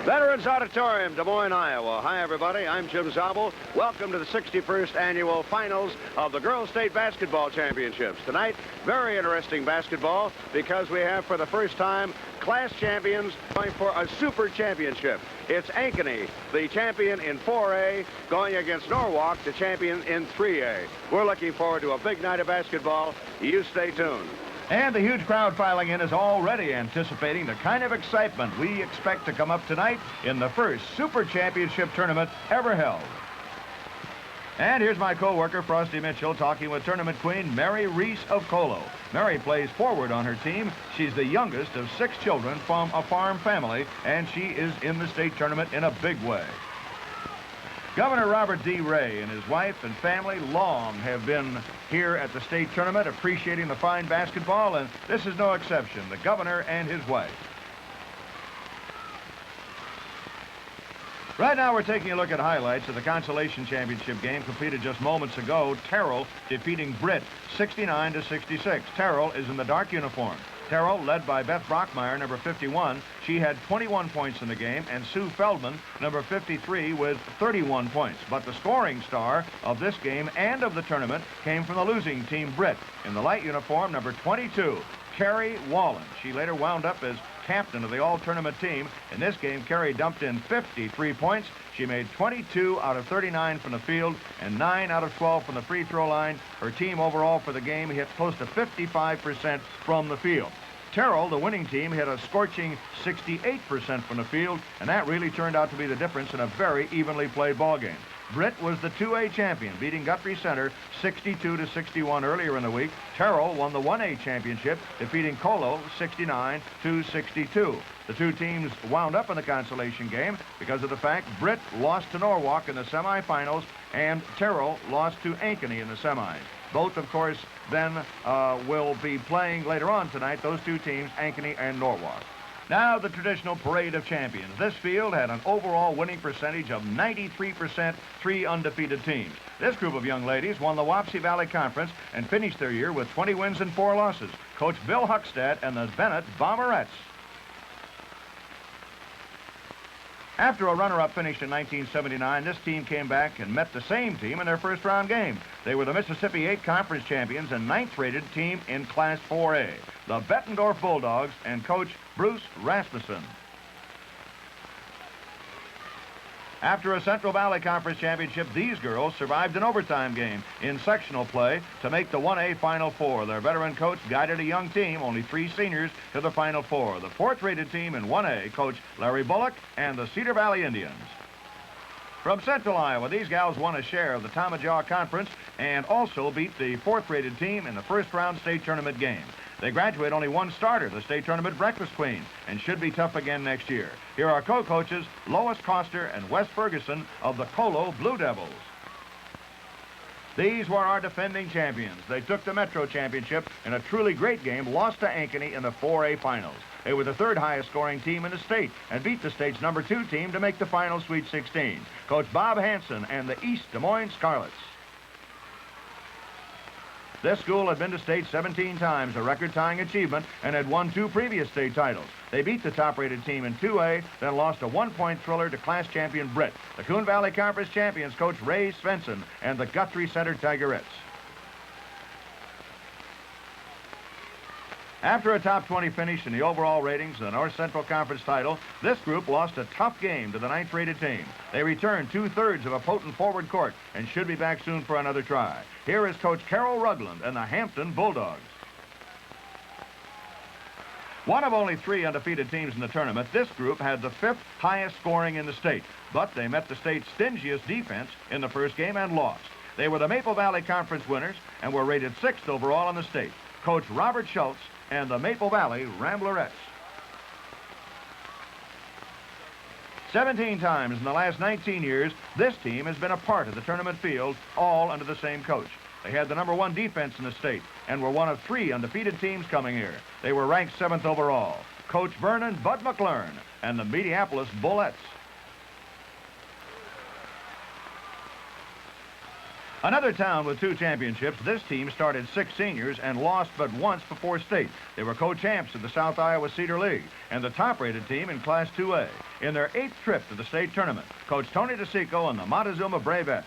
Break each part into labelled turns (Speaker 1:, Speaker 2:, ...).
Speaker 1: Veterans Auditorium, Des Moines, Iowa. Hi, everybody. I'm Jim Zabel. Welcome to the 61st Annual Finals of the Girls State Basketball Championships. Tonight, very interesting basketball because we have, for the first time, class champions going for a super championship. It's Ankeny, the champion in 4A, going against Norwalk, the champion in 3A. We're looking forward to a big night of basketball. You stay tuned.
Speaker 2: And the huge crowd filing in is already anticipating the kind of excitement we expect to come up tonight in the first Super Championship tournament ever held. And here's my co-worker, Frosty Mitchell, talking with tournament queen Mary Reese of Colo. Mary plays forward on her team. She's the youngest of 6 children from a farm family, and she is in the state tournament in a big way. Governor Robert D. Ray and his wife and family long have been here at the state tournament appreciating the fine basketball, and this is no exception, the governor and his wife. Right now we're taking a look at highlights of the Consolation Championship game completed just moments ago. Terrell defeating Britt 69-66. Terrell is in the dark uniform. Terrell, led by Beth Brockmeyer, number 51. She had 21 points in the game, and Sue Feldman, number 53, with 31 points. But the scoring star of this game and of the tournament came from the losing team, Britt. In the light uniform, number 22, Carrie Wallen. She later wound up as captain of the all-tournament team. In this game, Carrie dumped in 53 points. She made 22 out of 39 from the field and 9 out of 12 from the free throw line. Her team overall for the game hit close to 55% from the field. Terrell, the winning team, hit a scorching 68% from the field, and that really turned out to be the difference in a very evenly played ball game. Britt was the 2A champion, beating Guthrie Center 62-61 earlier in the week. Terrell won the 1A championship, defeating Colo 69-62. The two teams wound up in the consolation game because of the fact Britt lost to Norwalk in the semifinals and Terrell lost to Ankeny in the semis. Both, of course, then will be playing later on tonight, those two teams, Ankeny and Norwalk. Now, the traditional parade of champions. This field had an overall winning percentage of 93%, 3 undefeated teams. This group of young ladies won the Wapsie Valley Conference and finished their year with 20 wins and 4 losses. Coach Bill Huckstad and the Bennett Bomberettes. After a runner-up finish in 1979, this team came back and met the same team in their first-round game. They were the Mississippi 8 Conference champions and 9th-rated team in Class 4A, the Bettendorf Bulldogs and Coach Bruce Rasmussen. After a Central Valley Conference championship, these girls survived an overtime game in sectional play to make the 1A Final Four. Their veteran coach guided a young team, only 3 seniors, to the Final Four. The 4th-rated team in 1A, Coach Larry Bullock and the Cedar Valley Indians. From Central Iowa, these gals won a share of the Tomajaw Conference and also beat the 4th-rated team in the first-round state tournament game. They graduate only 1 starter, the state tournament breakfast queen, and should be tough again next year. Here are co-coaches Lois Coster and Wes Ferguson of the Colo Blue Devils. These were our defending champions. They took the Metro Championship in a truly great game, lost to Ankeny in the 4A finals. They were the 3rd highest scoring team in the state and beat the state's number 2 team to make the final Sweet 16. Coach Bob Hansen and the East Des Moines Scarlets. This school had been to state 17 times, a record-tying achievement, and had won 2 previous state titles. They beat the top-rated team in 2A, then lost a 1-point thriller to class champion Britt. The Coon Valley Conference champions, Coach Ray Svensson and the Guthrie Center Tigerettes. After a top 20 finish in the overall ratings of the North Central Conference title, this group lost a tough game to the 9th-rated team. They returned 2/3 of a potent forward court and should be back soon for another try. Here is Coach Carol Rugland and the Hampton Bulldogs. One of only 3 undefeated teams in the tournament, this group had the 5th highest scoring in the state, but they met the state's stingiest defense in the first game and lost. They were the Maple Valley Conference winners and were rated 6th overall in the state. Coach Robert Schultz and the Maple Valley Ramblerettes. 17 times in the last 19 years, this team has been a part of the tournament field, all under the same coach. They had the #1 defense in the state and were one of 3 undefeated teams coming here. They were ranked 7th overall. Coach Vernon Bud McLaren and the Minneapolis Bullets. Another town with 2 championships, this team started 6 seniors and lost but once before state. They were co-champs of the South Iowa Cedar League and the top-rated team in Class 2A. In their 8th trip to the state tournament, Coach Tony DeSico and the Montezuma Bravettes.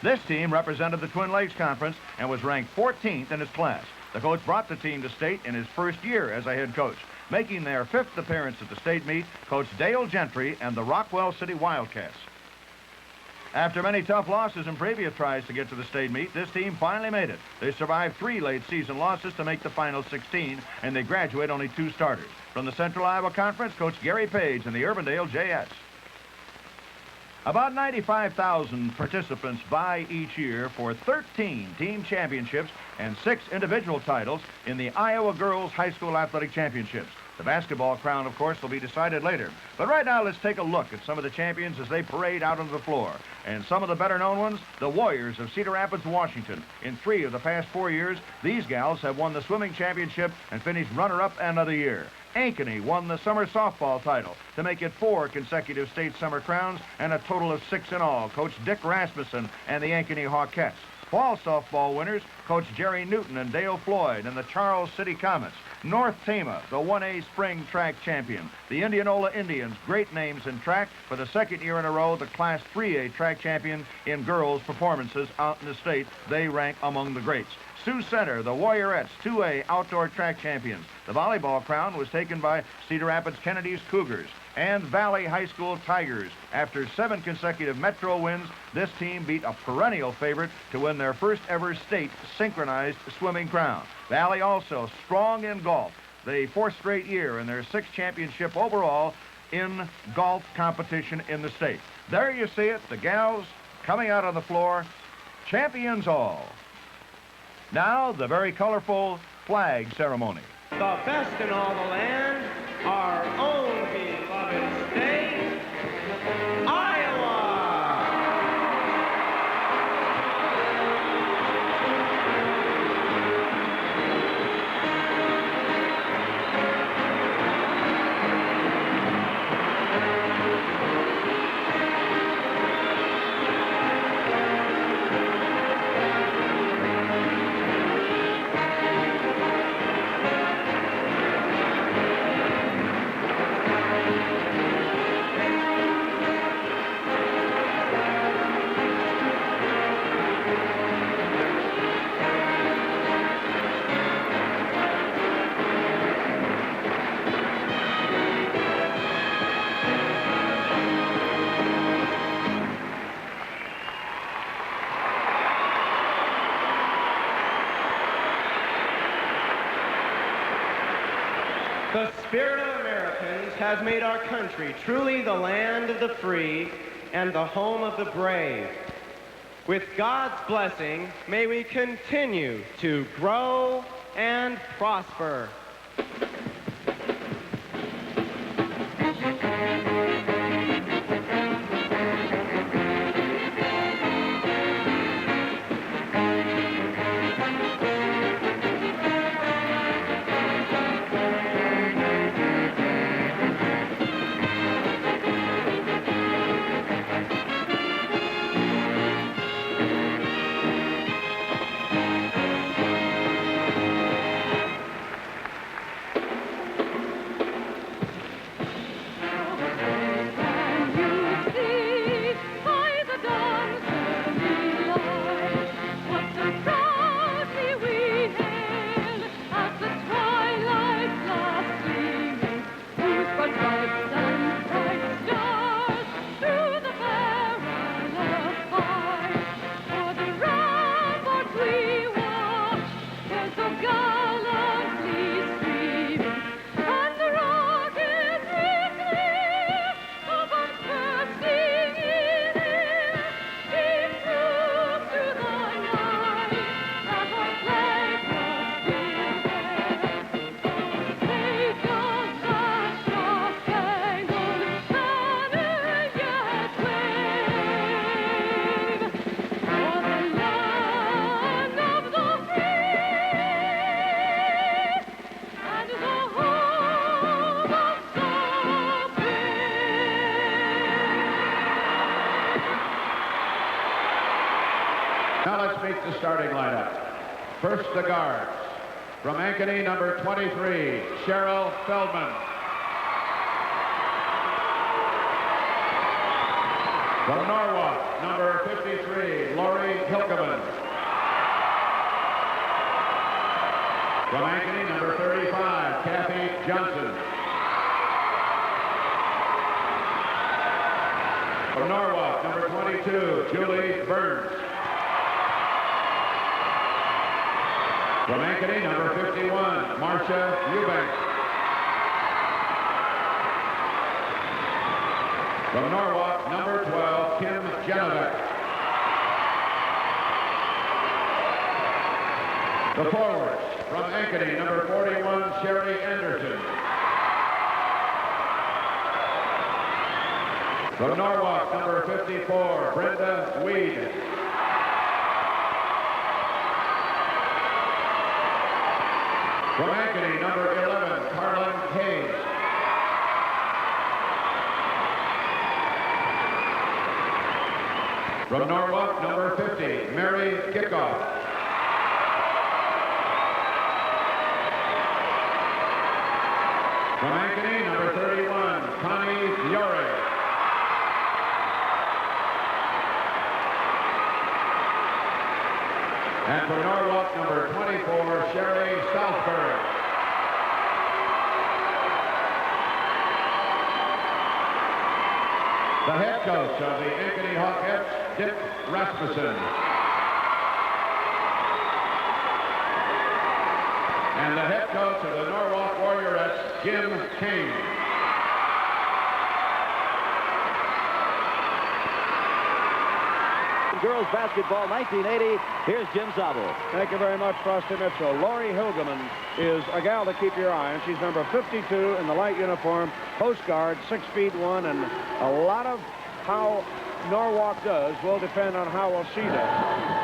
Speaker 2: This team represented the Twin Lakes Conference and was ranked 14th in its class. The coach brought the team to state in his first year as a head coach. Making their 5th appearance at the state meet, Coach Dale Gentry and the Rockwell City Wildcats. After many tough losses in previous tries to get to the state meet, this team finally made it. They survived 3 late-season losses to make the final 16, and they graduate only 2 starters. From the Central Iowa Conference, Coach Gary Page and the Urbandale Jets. About 95,000 participants vie each year for 13 team championships and 6 individual titles in the Iowa Girls High School Athletic Championships. The basketball crown, of course, will be decided later. But right now, let's take a look at some of the champions as they parade out onto the floor. And some of the better-known ones, the Warriors of Cedar Rapids, Washington. In 3 of the past 4 years, these gals have won the swimming championship and finished runner-up another year. Ankeny won the summer softball title to make it 4 consecutive state summer crowns and a total of 6 in all. Coach Dick Rasmussen and the Ankeny Hawkettes. Fall softball winners, Coach Jerry Newton and Dale Floyd and the Charles City Comets. North Tama, the 1A spring track champion. The Indianola Indians, great names in track. For the 2nd year in a row, the Class 3A track champion in girls' performances out in the state. They rank among the greats. Sioux Center, the Warriorettes, 2A outdoor track champions. The volleyball crown was taken by Cedar Rapids Kennedy's Cougars and Valley High School Tigers. After 7 consecutive Metro wins, this team beat a perennial favorite to win their first ever state synchronized swimming crown. Valley also strong in golf, the 4th straight year and their 6th championship overall in golf competition in the state. There you see it, the gals coming out on the floor, champions all. Now, the very colorful flag ceremony.
Speaker 3: The best in all the land, our own beloved state, Iowa! The spirit of Americans has made our country truly the land of the free and the home of the brave. With God's blessing, may we continue to grow and prosper.
Speaker 4: First, the guards. From Ankeny, number 23, Cheryl Feldman. From Norwalk, number 53, Lori Hilkeman. From Ankeny, number 35, Kathy Johnson. From Norwalk, number 22, Julie Burns. From Ankeny, number 51, Marcia Eubanks. From Norwalk, number 12, Kim Genovic. The forwards, from Ankeny, number 41, Sherry Anderson. From Norwalk, number 54, Brenda Weed. From Ankeny, number 11, Carlin Hayes. From Norwalk, number 50, Mary Kickoff. From Ankeny, number 31, Connie Yore. And for Norwalk, number 24, Sherry Southbury. The head coach of the Ankeny Hawkettes, Dick Rasmussen. And the head coach of the Norwalk Warriorettes, Jim King.
Speaker 5: Girls basketball 1980. Here's Jim Zabel.
Speaker 1: Thank you very much, Frosty Mitchell. Lori Hilgeman is a gal to keep your eye on. She's number 52 in the light uniform, post guard, 6'1", and a lot of how Norwalk does will depend on how well she does.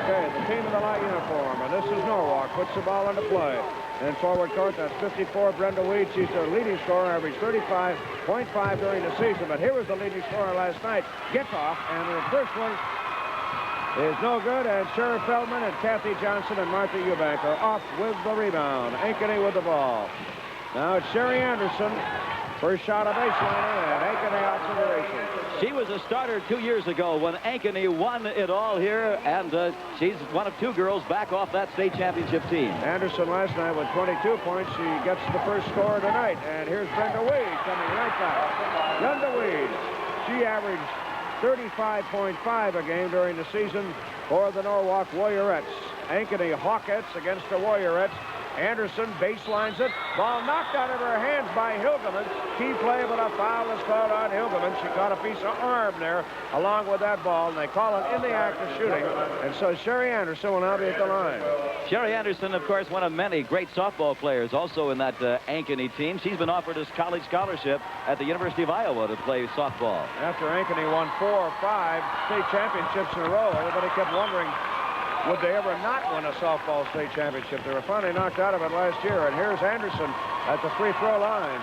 Speaker 1: Okay, the team in the light uniform, and this is Norwalk, puts the ball into play. In forward court, that's 54, Brenda Weed. She's their leading scorer, averaged 35.5 during the season, but here was the leading scorer last night, Gickoff, and the first one is no good, and Cheryl Feldman and Kathy Johnson and Martha Eubank are off with the rebound. Ankeny with the ball. Now it's Sherry Anderson. First shot of baseliner, and Ankeny out to the races.
Speaker 5: She was a starter 2 years ago when Ankeny won it all here, and she's one of two girls back off that state championship team.
Speaker 1: Anderson last night with 22 points. She gets the first score tonight, and here's Brenda Weed coming right back. Brenda Weed, she averaged 35.5 a game during the season for the Norwalk Warriorettes. Ankeny Hawkettes against the Warriorettes. Anderson baselines it. Ball knocked out of her hands by Hilgeman. Key play, but a foul is called on Hilgeman. She caught a piece of arm there along with that ball, and they call it in the act of shooting. And so Sherry Anderson will now be at the line.
Speaker 5: Sherry Anderson, of course, one of many great softball players also in that Ankeny team. She's been offered a college scholarship at the University of Iowa to play softball.
Speaker 1: After Ankeny won 4 or 5 state championships in a row, everybody kept wondering, would they ever not win a softball state championship? They were finally knocked out of it last year, and here's Anderson at the free throw line.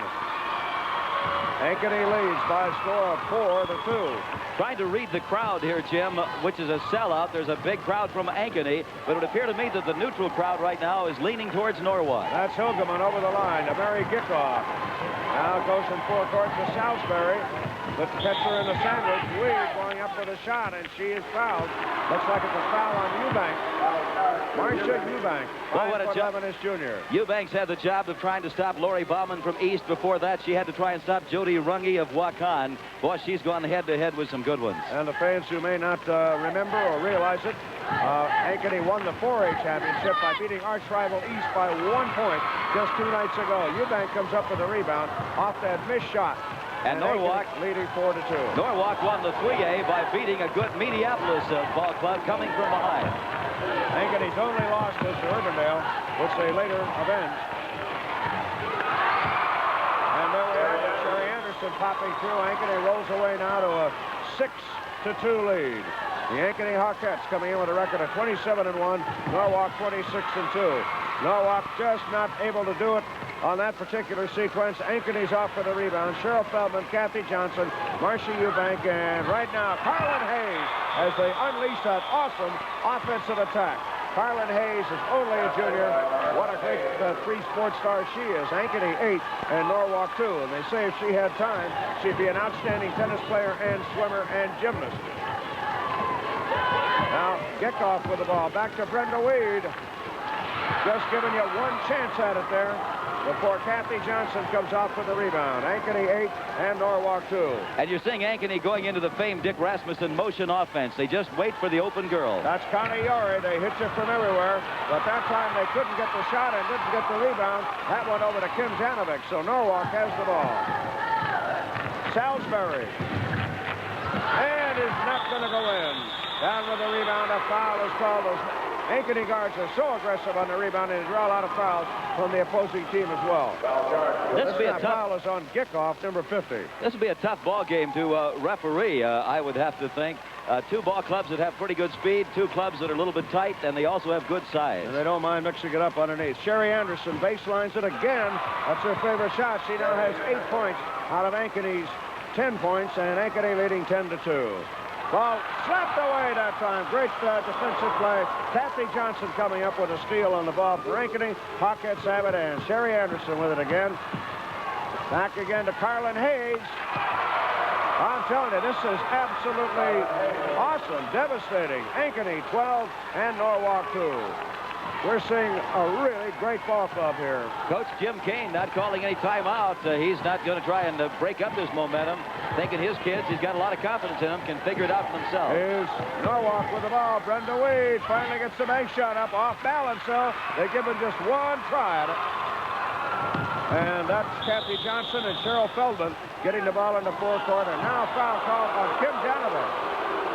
Speaker 1: Ankeny leads by a score of 4-2.
Speaker 5: Trying to read the crowd here, Jim, which is a sellout. There's a big crowd from Ankeny, but it would appear to me that the neutral crowd right now is leaning towards Norwalk.
Speaker 1: That's Hilgeman over the line to Mary Gickoff. Now goes from forecourt to Salisbury. The catcher in the sandwich, Weed going up with a shot, and she is fouled. Looks like it's a foul on Eubank. Marcia Eubank, 5'11" is junior.
Speaker 5: Eubanks had the job of trying to stop Lori Bauman from East. Before that, she had to try and stop Jody Runge of Waukon. Boy, she's gone head-to-head with some good ones.
Speaker 1: And the fans who may not remember or realize it, Ankeny won the 4A championship by beating arch rival East by 1 point just 2 nights ago. Eubank comes up with a rebound off that missed shot.
Speaker 5: And Norwalk
Speaker 1: leading 4-2.
Speaker 5: Norwalk won the 3A by beating a good Minneapolis ball club coming from behind.
Speaker 1: Ankeny's only loss was to Urbandale, which they later avenged. And there we have it. Sherry Anderson popping through. Ankeny rolls away now to a 6-2 lead. The Ankeny Hawkettes coming in with a record of 27-1. Norwalk 26-2. Norwalk just not able to do it on that particular sequence. Ankeny's off for the rebound. Cheryl Feldman, Kathy Johnson, Marcia Eubank, and right now Carlin Hayes as they unleash that awesome offensive attack. Carlin Hayes is only a junior. What a great three sports star she is. Ankeny 8 and Norwalk 2. And they say if she had time, she'd be an outstanding tennis player and swimmer and gymnast. Now, Gickoff with the ball. Back to Brenda Weed. Just giving you one chance at it there before Kathy Johnson comes off with the rebound. Ankeny 8 and Norwalk 2.
Speaker 5: And you're seeing Ankeny going into the famed Dick Rasmussen motion offense. They just wait for the open girl.
Speaker 1: That's Connie Yori. They hit you from everywhere. But that time they couldn't get the shot and didn't get the rebound. That went over to Kim Janovic. So Norwalk has the ball. Salisbury. And is not going to go in. Down with the rebound. A foul is called. Those Ankeny guards are so aggressive on the rebound, and they draw a lot of fouls from the opposing team as well.
Speaker 5: This will be a tough
Speaker 1: foul is on Gickoff, number 50.
Speaker 5: This will be a tough ball game to referee, I would have to think. Two ball clubs that have pretty good speed, two clubs that are a little bit tight, and they also have good size.
Speaker 1: And they don't mind mixing it up underneath. Sherry Anderson baselines it again. That's her favorite shot. She now has 8 points out of Ankeny's 10 points, and Ankeny leading 10-2. Ball slapped away that time. Great defensive play. Kathy Johnson coming up with a steal on the ball for Ankeny. Hawkettes have it, and Sherry Anderson with it again. Back again to Carlin Hayes. I'm telling you, this is absolutely awesome, devastating. Ankeny 12 and Norwalk 2. We're seeing a really great ball club here.
Speaker 5: Coach Jim Kane not calling any timeout. He's not going to try and break up this momentum. Thinking his kids, he's got a lot of confidence in them, can figure it out for themselves.
Speaker 1: Here's Norwalk with the ball. Brenda Weed finally gets the bank shot up off balance, so they give him just one try at it. And that's Kathy Johnson and Cheryl Feldman getting the ball in the forecourt. And now foul call on Kim Janovic.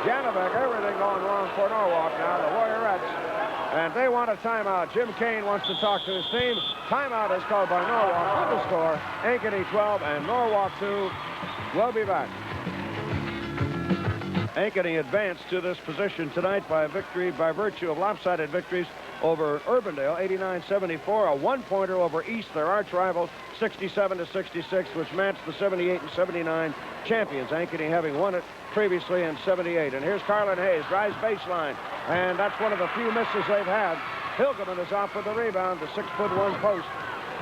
Speaker 1: Janovic, everything going wrong for Norwalk now, the Warriorettes. And they want a timeout. Jim Kane wants to talk to his team. Timeout is called by Norwalk. With the score, Ankeny 12 and Norwalk 2. We'll be back. Ankeny advanced to this position tonight by victory by virtue of lopsided victories over Urbandale, 89-74, a one-pointer over East, their arch rival, 67-66, which matched the 78 and 79 champions. Ankeny having won it previously in 78. And here's Carlin Hayes, drives baseline, and that's one of the few misses they've had. Hilgeman is off with the rebound, the 6'1" post.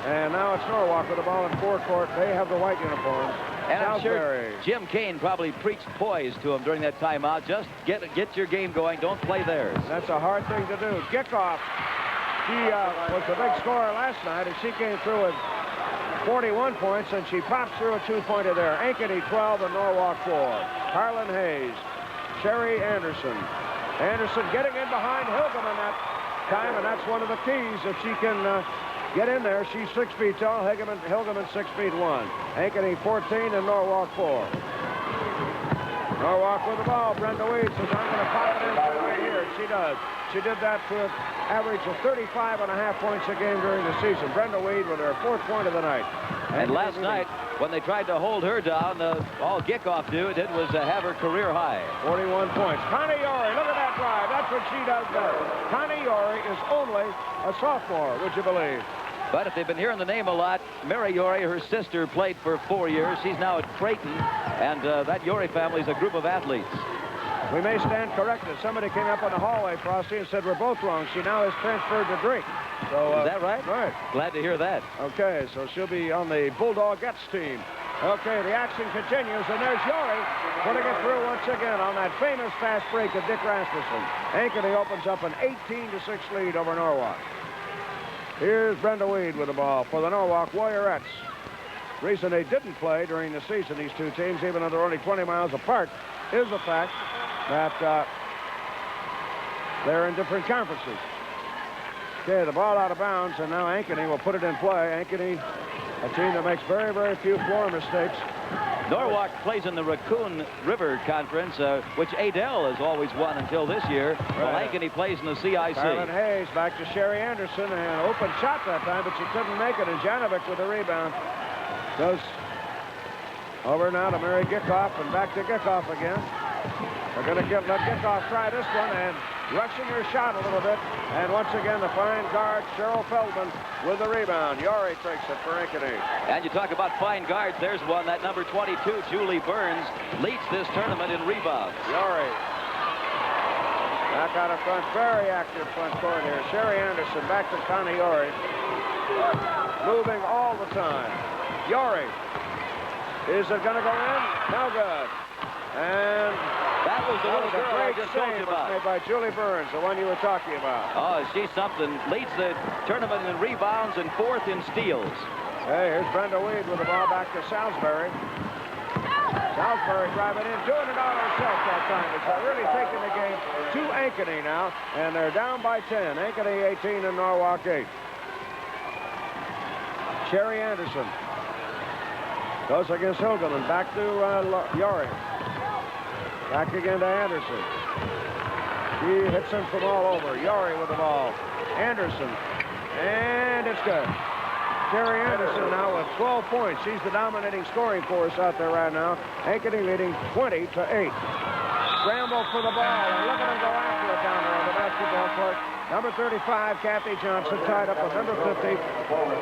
Speaker 1: And now it's Norwalk with the ball in forecourt. They have the white uniforms.
Speaker 5: And I'm
Speaker 1: Salisbury.
Speaker 5: sure Jim Kane probably preached poise to him during that timeout. Just get your game going. Don't play theirs.
Speaker 1: That's a hard thing to do. Gickoff. She was the big scorer last night, and she came through with 41 points, and she pops through a two-pointer there. Ankeny 12 and Norwalk 4. Carlin Hayes. Sherry Anderson. Anderson getting in behind Hilgeman that time, and that's one of the keys. If she can get in there, she's 6 feet tall. Hilgeman 6'1". Ankeny 14 and Norwalk 4. Norwalk with the ball. Brenda Weed says, I'm going to pop it in right here. She does. She did that for an average of 35.5 points a game during the season. Brenda Weed with her 4th point of the night.
Speaker 5: And last night, when they tried to hold her down, all Gickoff did was have her career high.
Speaker 1: 41 points. Connie Yori, look at that drive. That's what she does best. Connie Yori is only a sophomore, would you believe?
Speaker 5: But if they've been hearing the name a lot, Mary Yori, her sister, played for 4 years. She's now at Creighton, and that Yori family is a group of athletes.
Speaker 1: We may stand corrected. Somebody came up on the hallway, Frosty, and said we're both wrong. She now has transferred to Drake. So,
Speaker 5: is that right?
Speaker 1: Right.
Speaker 5: Glad to hear that.
Speaker 1: Okay, so she'll be on the Bulldogettes team. Okay, the action continues, and there's Yori putting it through once again on that famous fast break of Dick Rasmussen. Ankeny opens up an 18-6 lead over Norwalk. Here's Brenda Weed with the ball for the Norwalk Warriorettes. The reason they didn't play during the season, these two teams, even though they're only 20 miles apart, is the fact that they're in different conferences. Okay, the ball out of bounds, and now Ankeny will put it in play. Ankeny, a team that makes very, very few floor mistakes.
Speaker 5: Norwalk plays in the Raccoon River Conference, which Adel has always won until this year. While Ankeny plays in the CIC.
Speaker 1: Carlin Hayes back to Sherry Anderson, and open shot that time, but she couldn't make it, and Janovic with the rebound. Goes over now to Mary Gickoff, and back to Gickoff again. They're going to let Gickoff try this one, and rushing her shot a little bit. And once again, the fine guard, Cheryl Feldman, with the rebound. Yori takes it for Ankeny.
Speaker 5: And you talk about fine guards. There's one, that number 22, Julie Burns, leads this tournament in rebounds.
Speaker 1: Yori. Back out of front, very active front court here. Sherry Anderson back to Connie Yori. Moving all the time. Yori. Is it going to go in? No good. And
Speaker 5: that was the little girl I
Speaker 1: great
Speaker 5: just told
Speaker 1: save
Speaker 5: you about.
Speaker 1: made by Julie Burns, the one you were talking about.
Speaker 5: Oh, she's something. Leads the tournament in rebounds and 4th in steals.
Speaker 1: Hey, here's Brenda Weed with the ball back to Salisbury. Salisbury driving in, doing it all herself that time. It's really taking the game to Ankeny now, and they're down by 10. Ankeny 18 and Norwalk 8. Sherry Anderson goes against Hildeman. Back to Yori. Back again to Anderson. She hits him from all over. Yori with the ball. Anderson. And it's good. Sherry Anderson now with 12 points. She's the dominating scoring force out there right now. Ankeny leading 20 to 8. Scramble for the ball. And look at them go after it down there on the basketball court. Number 35, Kathy Johnson, tied up with number 50,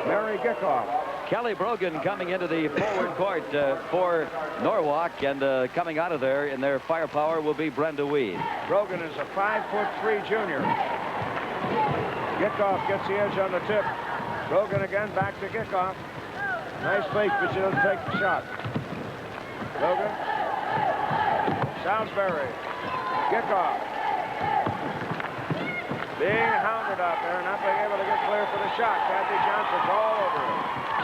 Speaker 1: Mary Gickoff.
Speaker 5: Kelly Brogan coming into the forward court for Norwalk, and coming out of there in their firepower will be Brenda Weed.
Speaker 1: Brogan is a 5'3" junior. Gickoff gets the edge on the tip. Brogan again back to Gickoff. Nice fake, but she doesn't take the shot. Brogan. Salisbury. Gickoff. Being hounded out there, not being able to get clear for the shot. Kathy Johnson's all over it.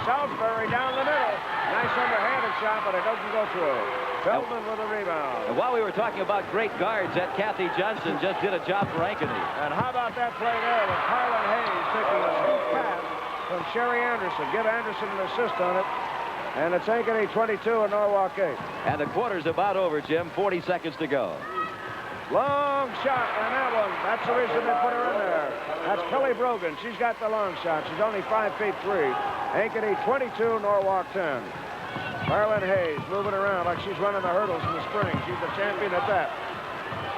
Speaker 1: Salisbury down the middle. Nice underhanded shot, but it doesn't go through. Feldman with a rebound.
Speaker 5: And while we were talking about great guards, that Kathy Johnson just did a job for Ankeny.
Speaker 1: And how about that play there with Harlan Hayes taking a scoop pass from Sherry Anderson. Give Anderson an assist on it. And it's Ankeny 22 and Norwalk 8.
Speaker 5: And the quarter's about over, Jim. 40 seconds to go.
Speaker 1: Long shot, and that one, that's the reason they put her in there. That's Kelly Brogan. She's got the long shot. She's only 5'3". Ankeny 22, Norwalk 10. Harlan Hayes moving around like she's running the hurdles in the spring. She's the champion at that.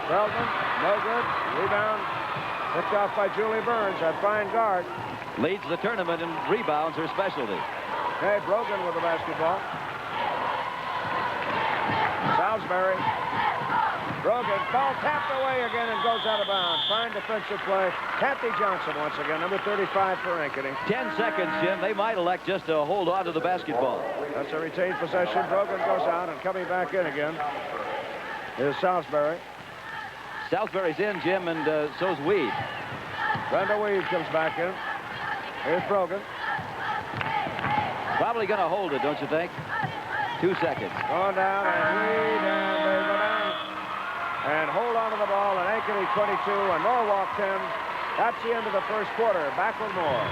Speaker 1: Feldman, no good. Rebound picked off by Julie Burns, that fine guard.
Speaker 5: Leads the tournament in rebounds, her specialty.
Speaker 1: Hey, Brogan with the basketball. Salisbury. Brogan, ball tapped away again and goes out of bounds. Fine defensive play. Kathy Johnson once again, number 35 for Ankeny.
Speaker 5: 10 seconds, Jim. They might elect just to hold on to the basketball.
Speaker 1: That's a retained possession. Brogan goes out, and coming back in again is Salisbury.
Speaker 5: Salisbury's in, Jim, and so's Weed.
Speaker 1: Brenda Weed comes back in. Here's Brogan.
Speaker 5: Probably going to hold it, don't you think? 2 seconds.
Speaker 1: Going down, and Weed, and they go down. And hold on to the ball, and Ankeny 22 and Norwalk 10. That's the end of the first quarter. Back with more.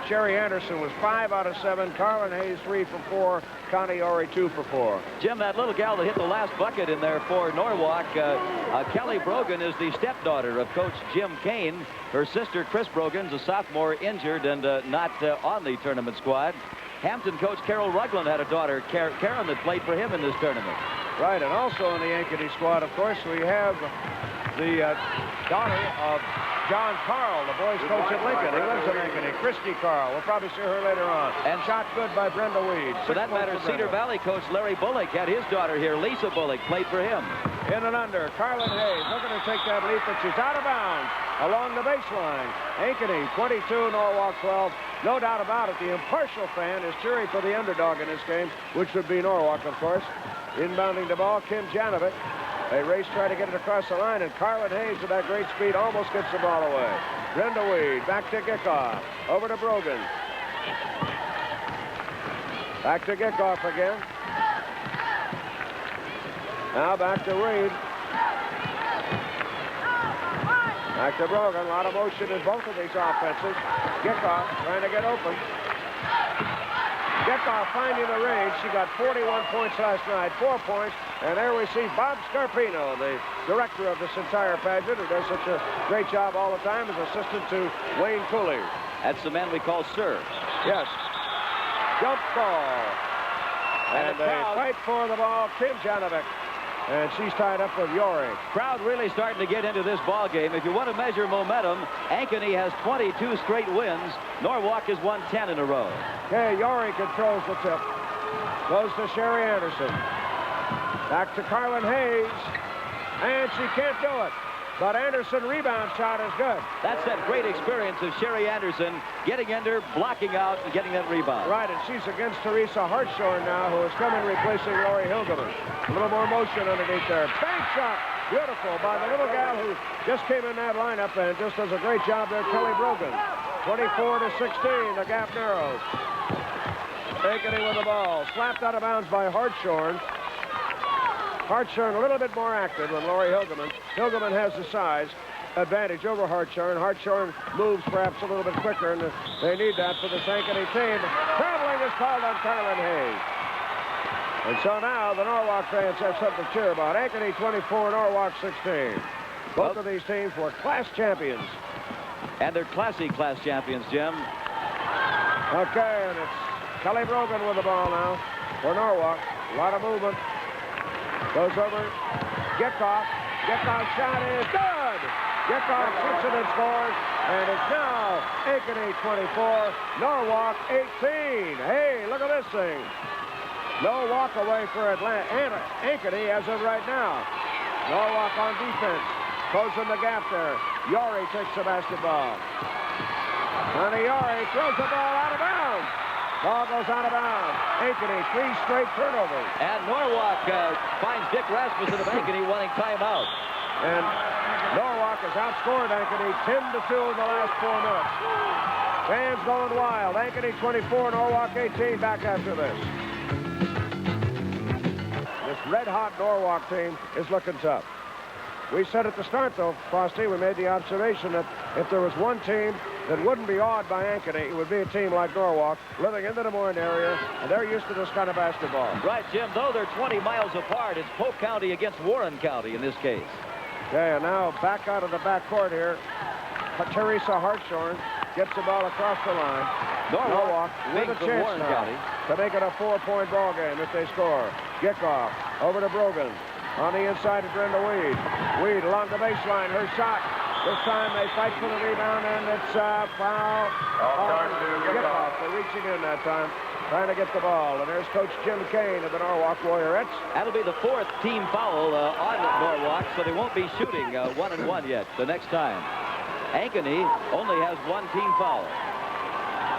Speaker 1: Sherry Anderson was 5 out of 7. Carlin Hayes 3 for 4. Connie Ori 2 for 4.
Speaker 5: Jim, that little gal that hit the last bucket in there for Norwalk, Kelly Brogan is the stepdaughter of Coach Jim Kane. Her sister, Chris Brogan's a sophomore, injured and not on the tournament squad. Hampton coach Carol Rugland had a daughter, Karen, that played for him in this tournament.
Speaker 1: Right, and also in the Ankeny squad, of course, we have the daughter of John Carl, the boys coach at Lincoln. He lives in Ankeny. Christy Carl. We'll probably see her later on. And shot good by Brenda Weed.
Speaker 5: For that matter, Cedar Valley coach Larry Bullock had his daughter here, Lisa Bullock, played for him.
Speaker 1: In and under. Carlin Hayes looking to take that leap, but she's out of bounds along the baseline. Ankeny 22, Norwalk 12. No doubt about it. The impartial fan is cheering for the underdog in this game, which would be Norwalk, of course. Inbounding the ball, Kim Janovic. They race, try to get it across the line, and Carlin Hayes with that great speed almost gets the ball away. Brenda Weed back to Gickoff. Over to Brogan. Back to Gickoff again. Now back to Reed. Back to Brogan. A lot of motion in both of these offenses. Gickoff trying to get open. Gickoff finding the range. She got 41 points last night, 4 points. And there we see Bob Scarpino, the director of this entire pageant, who does such a great job all the time as assistant to Wayne Cooley.
Speaker 5: That's the man we call Sir.
Speaker 1: Yes. Jump ball. And they fight for the ball. Kim Janovic. And she's tied up with Yori.
Speaker 5: Crowd really starting to get into this ball game. If you want to measure momentum, Ankeny has 22 straight wins. Norwalk has won 10 in a row.
Speaker 1: Okay, Yori controls the tip. Goes to Sherry Anderson. Back to Carlin Hayes. And she can't do it. But Anderson rebound shot is good.
Speaker 5: That's that great experience of Sherry Anderson getting under, blocking out, and getting that rebound.
Speaker 1: Right, and she's against Teresa Hartshorn now, who has come in replacing Lori Hilgeman. A little more motion underneath there. Bank shot. Beautiful by the little gal who just came in that lineup and just does a great job there, Kelly Brogan. 24-16, the gap narrows. Ankeny with the ball. Slapped out of bounds by Hartshorn. Hartshorn a little bit more active than Lori Hilgeman. Hilgeman has the size advantage over Hartshorn. Hartshorn moves perhaps a little bit quicker, and they need that for the Ankeny team. Traveling is called on Carlin Hayes. And so now the Norwalk fans have something to cheer about. Ankeny 24, Norwalk 16. Both of these teams were class champions.
Speaker 5: And they're classy class champions, Jim.
Speaker 1: Okay, and it's Kelly Brogan with the ball now for Norwalk. A lot of movement. Goes over. Gickoff. Gickoff shot is good. Gickoff shoots it and scores. And it's now Ankeny 24, Norwalk 18. Hey, look at this thing. No walk away for Ankeny as of right now. Norwalk on defense. Closing the gap there. Yori takes the basketball. And Yori throws the ball out of bounds. Ball goes out of bounds. Ankeny, 3 straight turnovers.
Speaker 5: And Norwalk finds Dick Rasmussen of Ankeny wanting timeout.
Speaker 1: And Norwalk has outscored Ankeny 10-2 in the last 4 minutes. Fans going wild. Ankeny 24, Norwalk 18. Back after this. This red-hot Norwalk team is looking tough. We said at the start, though, Frosty, we made the observation that if there was one team that wouldn't be awed by Ankeny, it would be a team like Norwalk, living in the Des Moines area, and they're used to this kind of basketball.
Speaker 5: Right, Jim. Though they're 20 miles apart, it's Polk County against Warren County in this case.
Speaker 1: Okay, and now back out of the backcourt here. Teresa Hartshorn gets the ball across the line. Norwalk with a chance now to make it a 4-point ball game if they score. Gickoff over to Brogan. On the inside to Brenda Weed. Weed along the baseline. Her shot. This time they fight for the rebound, and it's foul. Gickoff. They're reaching in that time, trying to get the ball. And there's Coach Jim Kane of the Norwalk Warriorettes.
Speaker 5: That'll be the 4th team foul on Norwalk, so they won't be shooting 1-and-1 yet the next time. Ankeny only has 1 team foul.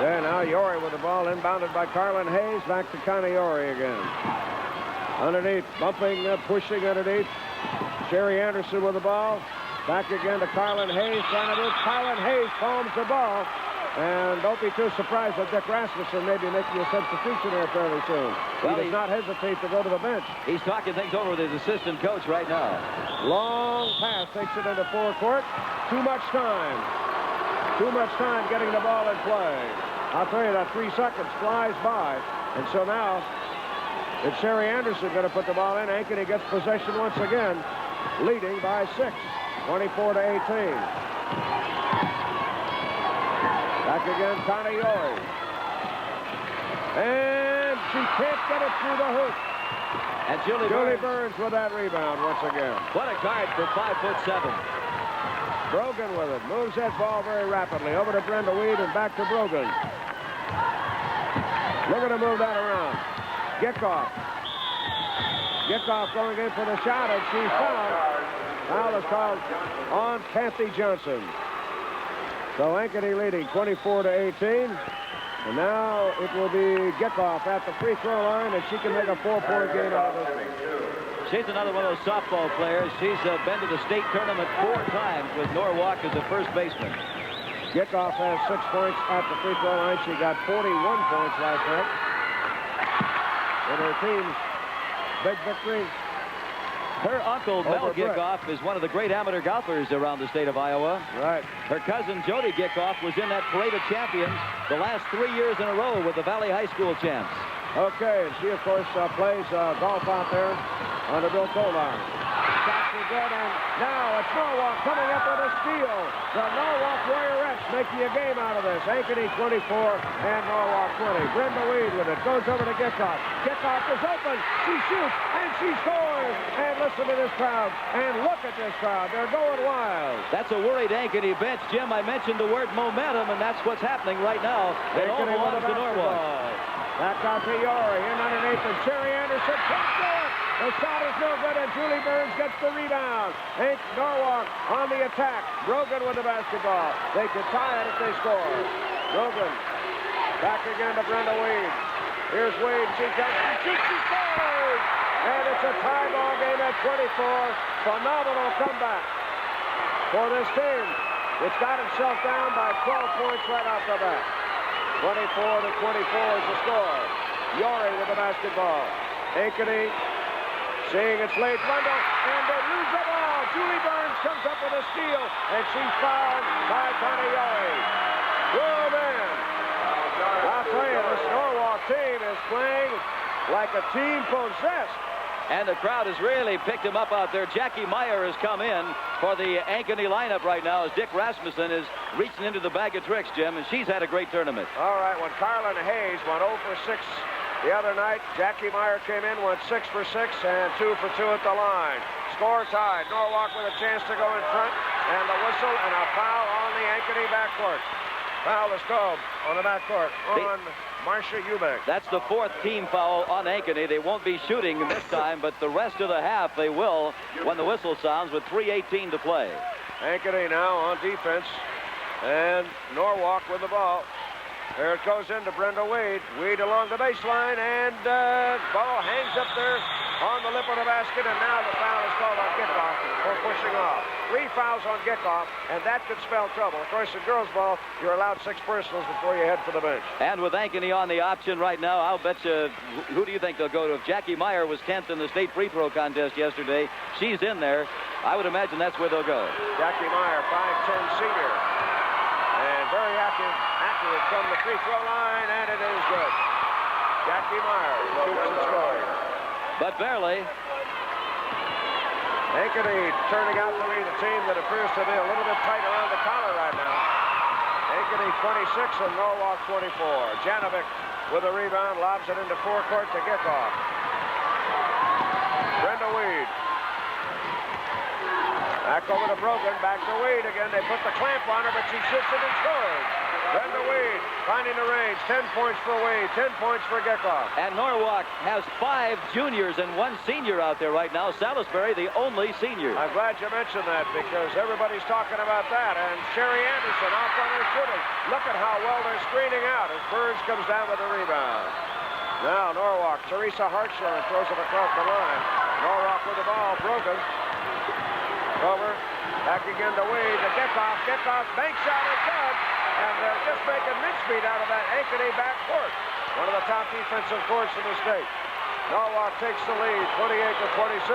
Speaker 1: There now, Yori with the ball, inbounded by Carlin Hayes. Back to Connie Yori again. Underneath, bumping, pushing underneath. Sherry Anderson with the ball. Back again to Carlin Hayes. Trying to move. Carlin Hayes palms the ball. And don't be too surprised that Dick Rasmussen may be making a substitution here fairly soon. Well, he does not hesitate to go to the bench.
Speaker 5: He's talking things over with his assistant coach right now.
Speaker 1: Long pass takes it into forecourt. Too much time. Too much time getting the ball in play. I'll tell you, that 3 seconds flies by. And so now, it's Sherry Anderson going to put the ball in. Ankeny gets possession once again, leading by 6, 24-18. Back again, Connie Yori. And she can't get it through the hoop.
Speaker 5: And Julie
Speaker 1: Burns with that rebound once again.
Speaker 5: What a guard for 5'7".
Speaker 1: Brogan with it. Moves that ball very rapidly. Over to Brenda Weed and back to Brogan. Looking to move that around. Gickoff. Gickoff going in for the shot, and she's fouled. Foul is called on Kathy Johnson. So Ankeny leading 24-18. And now it will be Gickoff at the free throw line, and she can make a 4-point game out of this.
Speaker 5: She's another one of those softball players. She's been to the state tournament 4 times with Norwalk as a first baseman.
Speaker 1: Gickoff has 6 points at the free throw line. She got 41 points last night in her team's big victory.
Speaker 5: Her uncle, Mel Gickoff, is one of the great amateur golfers around the state of Iowa.
Speaker 1: Right.
Speaker 5: Her cousin, Jody Gickoff, was in that parade of champions the last 3 years in a row with the Valley High School champs.
Speaker 1: Okay, and she, of course, plays golf out there on the Bill Colvine. Shots are good, and now it's Norwalk coming up with a steal. The Norwalk Warriorettes making a game out of this. Ankeny 24 and Norwalk 20. Brenda Weed with it. Goes over to Gickoff. Gickoff is open. She shoots, and she scores. And listen to this crowd. And look at this crowd. They're going wild.
Speaker 5: That's a worried Ankeny bench. Jim, I mentioned the word momentum, and that's what's happening right now. It all belongs to Norwalk.
Speaker 1: Back out to Yori. In underneath, and Sherry Anderson can't do it. The shot is no good, and Julie Burns gets the rebound. Norwalk on the attack. Brogan with the basketball. They could tie it if they score. Brogan back again to Brenda Wade. Here's Wade. She scores! And it's a tie ball game at 24. Phenomenal comeback for this team. It's got itself down by 12 points right off the bat. 24 to 24 is the score. Yori with the basketball. Ankeny seeing it's late. Wendell, and they lose the ball. Julie Burns comes up with a steal, and she's fouled by Connie Yori. Good man. I'll tell you, this Norwalk team is playing like a team possessed.
Speaker 5: And the crowd has really picked him up out there. Jackie Meyer has come in for the Ankeny lineup right now as Dick Rasmussen is reaching into the bag of tricks, Jim, and she's had a great tournament.
Speaker 1: All right, when Carlin Hayes went 0 for 6 the other night, Jackie Meyer came in, went 6 for 6 and 2 for 2 at the line. Score tied. Norwalk with a chance to go in front, and the whistle and a foul on the Ankeny backcourt. Foul is called on the backcourt on Marcia Eubank.
Speaker 5: That's the 4th team foul on Ankeny. They won't be shooting this time, but the rest of the half they will when the whistle sounds with 3:18 to play.
Speaker 1: Ankeny now on defense, and Norwalk with the ball. There it goes into Brenda Wade. Wade along the baseline, and ball hangs up there on the lip of the basket, and now the foul is called on Gickoff for pushing off. 3 fouls on Gickoff, and that could spell trouble. Of course, in girls' ball, you're allowed 6 personals before you head for the bench.
Speaker 5: And with Ankeny on the option right now, I'll bet you, who do you think they'll go to? If Jackie Meyer was 10th in the state free throw contest yesterday, she's in there. I would imagine that's where they'll go.
Speaker 1: Jackie Meyer, 5'10" senior. And very accurate from the free throw line, and it is good. Jackie Meyer shoots and scores.
Speaker 5: But barely.
Speaker 1: Ankeny turning out to be the team that appears to be a little bit tight around the collar right now. Ankeny 26 and Norwalk 24. Janovic with a rebound, lobs it into forecourt to Gickoff. Brenda Wade. Back over to Brogan, back to Wade again. They put the clamp on her, but she shoots it and scores. Brenda Wade finding the range. 10 points for Wade, 10 points for Gickoff.
Speaker 5: And Norwalk has 5 juniors and 1 senior out there right now. Salisbury, the only senior.
Speaker 1: I'm glad you mentioned that because everybody's talking about that. And Sherry Anderson off on her shooting. Look at how well they're screening out as Burns comes down with the rebound. Now Norwalk, Teresa Hartshorn throws it across the line. Norwalk with the ball, Brogan. Over, back again to Wade, to Gickoff. Gickoff's bank shot is good. And they're just making mincemeat out of that Ankeny backcourt. One of the top defensive courts in the state. Norwalk takes the lead, 28 to 26.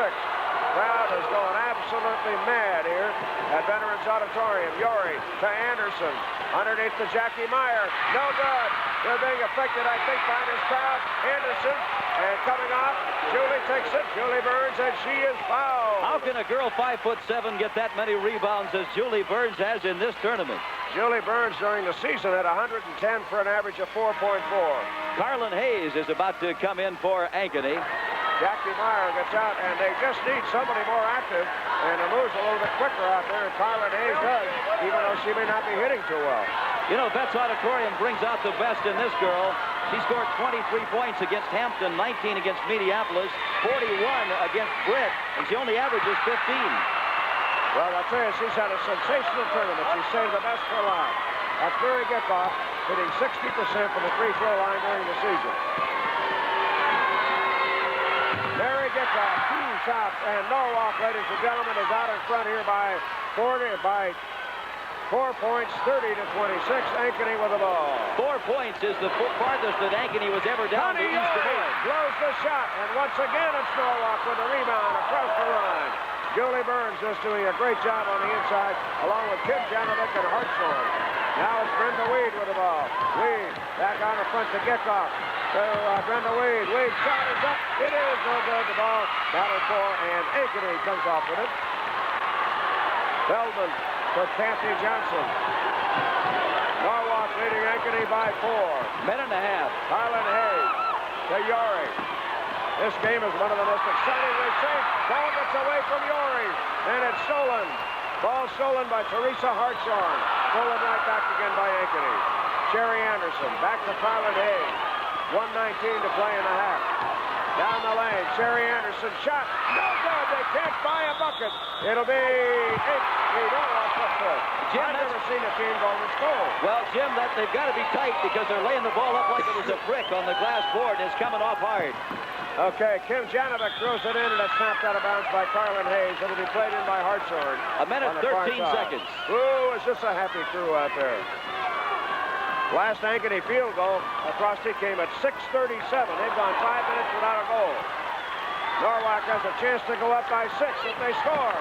Speaker 1: Crowd is going absolutely mad here at Veterans Auditorium. Yori to Anderson. Underneath to Jackie Meyer. No good. They're being affected, I think, by this crowd. Anderson, and coming off, Julie takes it. Julie Burns, and she is fouled.
Speaker 5: How can a girl 5'7" get that many rebounds as Julie Burns has in this tournament?
Speaker 1: Julie Burns during the season had 110 for an average of 4.4.
Speaker 5: Carlin Hayes is about to come in for Ankeny.
Speaker 1: Jackie Meyer gets out, and they just need somebody more active, and it moves a little bit quicker out there, and Carlin Hayes does, even though she may not be hitting too well.
Speaker 5: You know, Betts Auditorium brings out the best in this girl. She scored 23 points against Hampton, 19 against Minneapolis, 41 against Britt, and she only averages 15.
Speaker 1: Well, I'll tell you, she's had a sensational tournament. She's saved the best for life. That's Mary Gickoff, hitting 60% from the free throw line during the season. Mary Gickoff, 2 shots, and Norwalk, ladies and gentlemen, is out in front here by 4 points, 30 to 26. Ankeny with the ball.
Speaker 5: 4 points is the farthest that Ankeny was ever down to East Des Moines.
Speaker 1: Blows the shot, and once again it's Norwalk with a rebound across the line. Julie Burns is doing a great job on the inside, along with Kim Janovic and Hartshorn. Now it's Brenda Wade with the ball. Wade back on the front to Gickoff. To Brenda Wade. Wade shot is up. It is no good. The ball battled for, and Ankeny comes off with it. Feldman for Kathy Johnson. Norwalk leading Ankeny by 4.
Speaker 5: Minute and a half.
Speaker 1: Carlin Hayes to Yori. This game is one of the most exciting we've seen. Ball gets away from Yori, and it's stolen. Ball stolen by Teresa Hartshorn. Stolen right back again by Ankeny. Sherry Anderson back to Carlin Hayes. 1:19 to play in the half. Down the lane, Sherry Anderson shot. No good. They can't buy a bucket. It'll be 8-3 Norwalk football.
Speaker 5: Jim,
Speaker 1: I've never seen a team go and score.
Speaker 5: Well, Jim, they've got to be tight because they're laying the ball up like it was a brick on the glass board, and it's coming off hard.
Speaker 1: Okay, Kim Janovic throws it in, and it's snapped out of bounds by Carlin Hayes. It'll be played in by Hartshorn.
Speaker 5: A minute, 13 seconds.
Speaker 1: Ooh, is this a happy crew out there? Last Ankeny field goal, Frosty, came at 6:37. They've gone 5 minutes without a goal. Norwalk has a chance to go up by 6 if they score.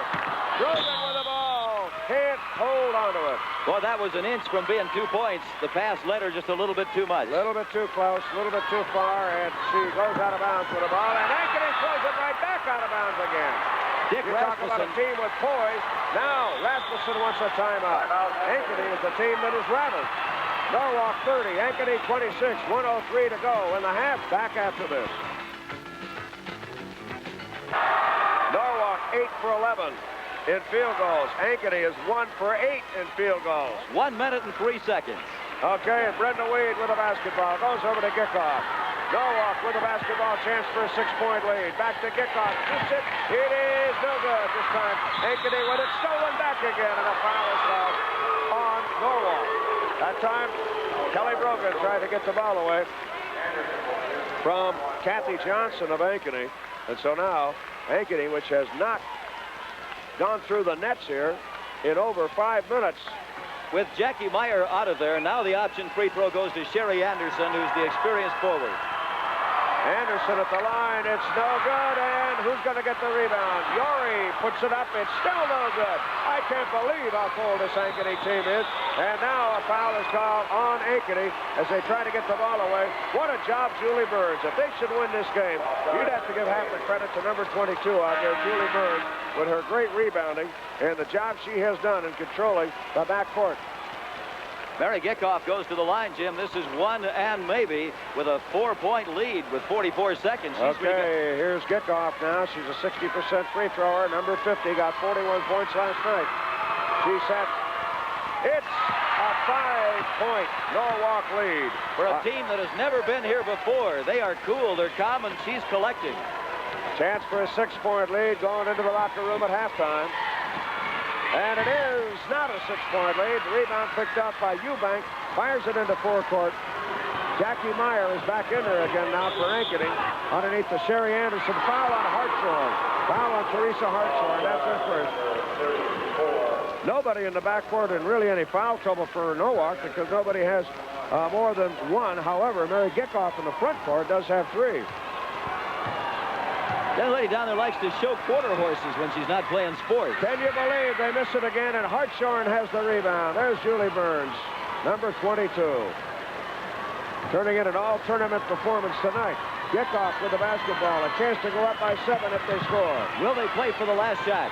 Speaker 1: Brogan with the ball. Can't hold on to it.
Speaker 5: Well, that was an inch from being 2 points. The pass led her just a little bit too much.
Speaker 1: A little bit too close, a little bit too far, and she goes out of bounds with the ball, and Ankeny throws it right back out of bounds again.
Speaker 5: Dick
Speaker 1: You talk about a
Speaker 5: Rasmussen.
Speaker 1: team with poise. Now, Rasmussen wants a timeout. Ankeny is the team that is rattled. Norwalk 30, Ankeny 26, 1:03 to go in the half. Back after this. Norwalk 8 for 11 in field goals. Ankeny is 1 for 8 in field goals.
Speaker 5: 1 minute and 3 seconds.
Speaker 1: Okay, and Brenda Weed with a basketball. Goes over to Gickoff. Norwalk with a basketball, chance for a 6-point lead. Back to Gickoff. Shoots it. It is no good this time. Ankeny with it stolen back again, and a foul is called on Norwalk. That time, Kelly Brogan tried to get the ball away from Kathy Johnson of Ankeny. And so now, Ankeny, which has not gone through the nets here in over 5 minutes.
Speaker 5: With Jackie Meyer out of there, now the option free throw goes to Sherry Anderson, who's the experienced forward.
Speaker 1: Anderson at the line, it's no good, and who's going to get the rebound? Yori puts it up, it's still no good. I can't believe how cold this Ankeny team is, and now a foul is called on Ankeny as they try to get the ball away. What a job, Julie Burns. If they should win this game, you'd have to give half the credit to number 22 out there, Julie Burns, with her great rebounding and the job she has done in controlling the backcourt.
Speaker 5: Mary Gickoff goes to the line, Jim. This is one and maybe with a 4-point lead with 44 seconds.
Speaker 1: Okay, here's Gickoff now. She's a 60% free thrower. Number 50 got 41 points last night. She set. It's a 5-point Norwalk lead.
Speaker 5: For a team that has never been here before. They are cool, they're calm, and she's collecting.
Speaker 1: Chance for a 6-point lead going into the locker room at halftime. And it is not a 6-point lead. The rebound picked up by Eubank. Fires it into forecourt. Jackie Meyer is back in there again now for Ankeny. Underneath the Sherry Anderson. Foul on Hartshorn. Foul on Teresa Hartshorn. That's her first. Nobody in the backcourt in really any foul trouble for Norwalk because nobody has more than one. However, Mary Gickoff in the front court does have 3.
Speaker 5: That lady down there likes to show quarter horses when she's not playing sports.
Speaker 1: Can you believe they miss it again, and Hartshorn has the rebound. There's Julie Burns, number 22. Turning in an all-tournament performance tonight. Gickoff with the basketball. A chance to go up by 7 if they score.
Speaker 5: Will they play for the last shot?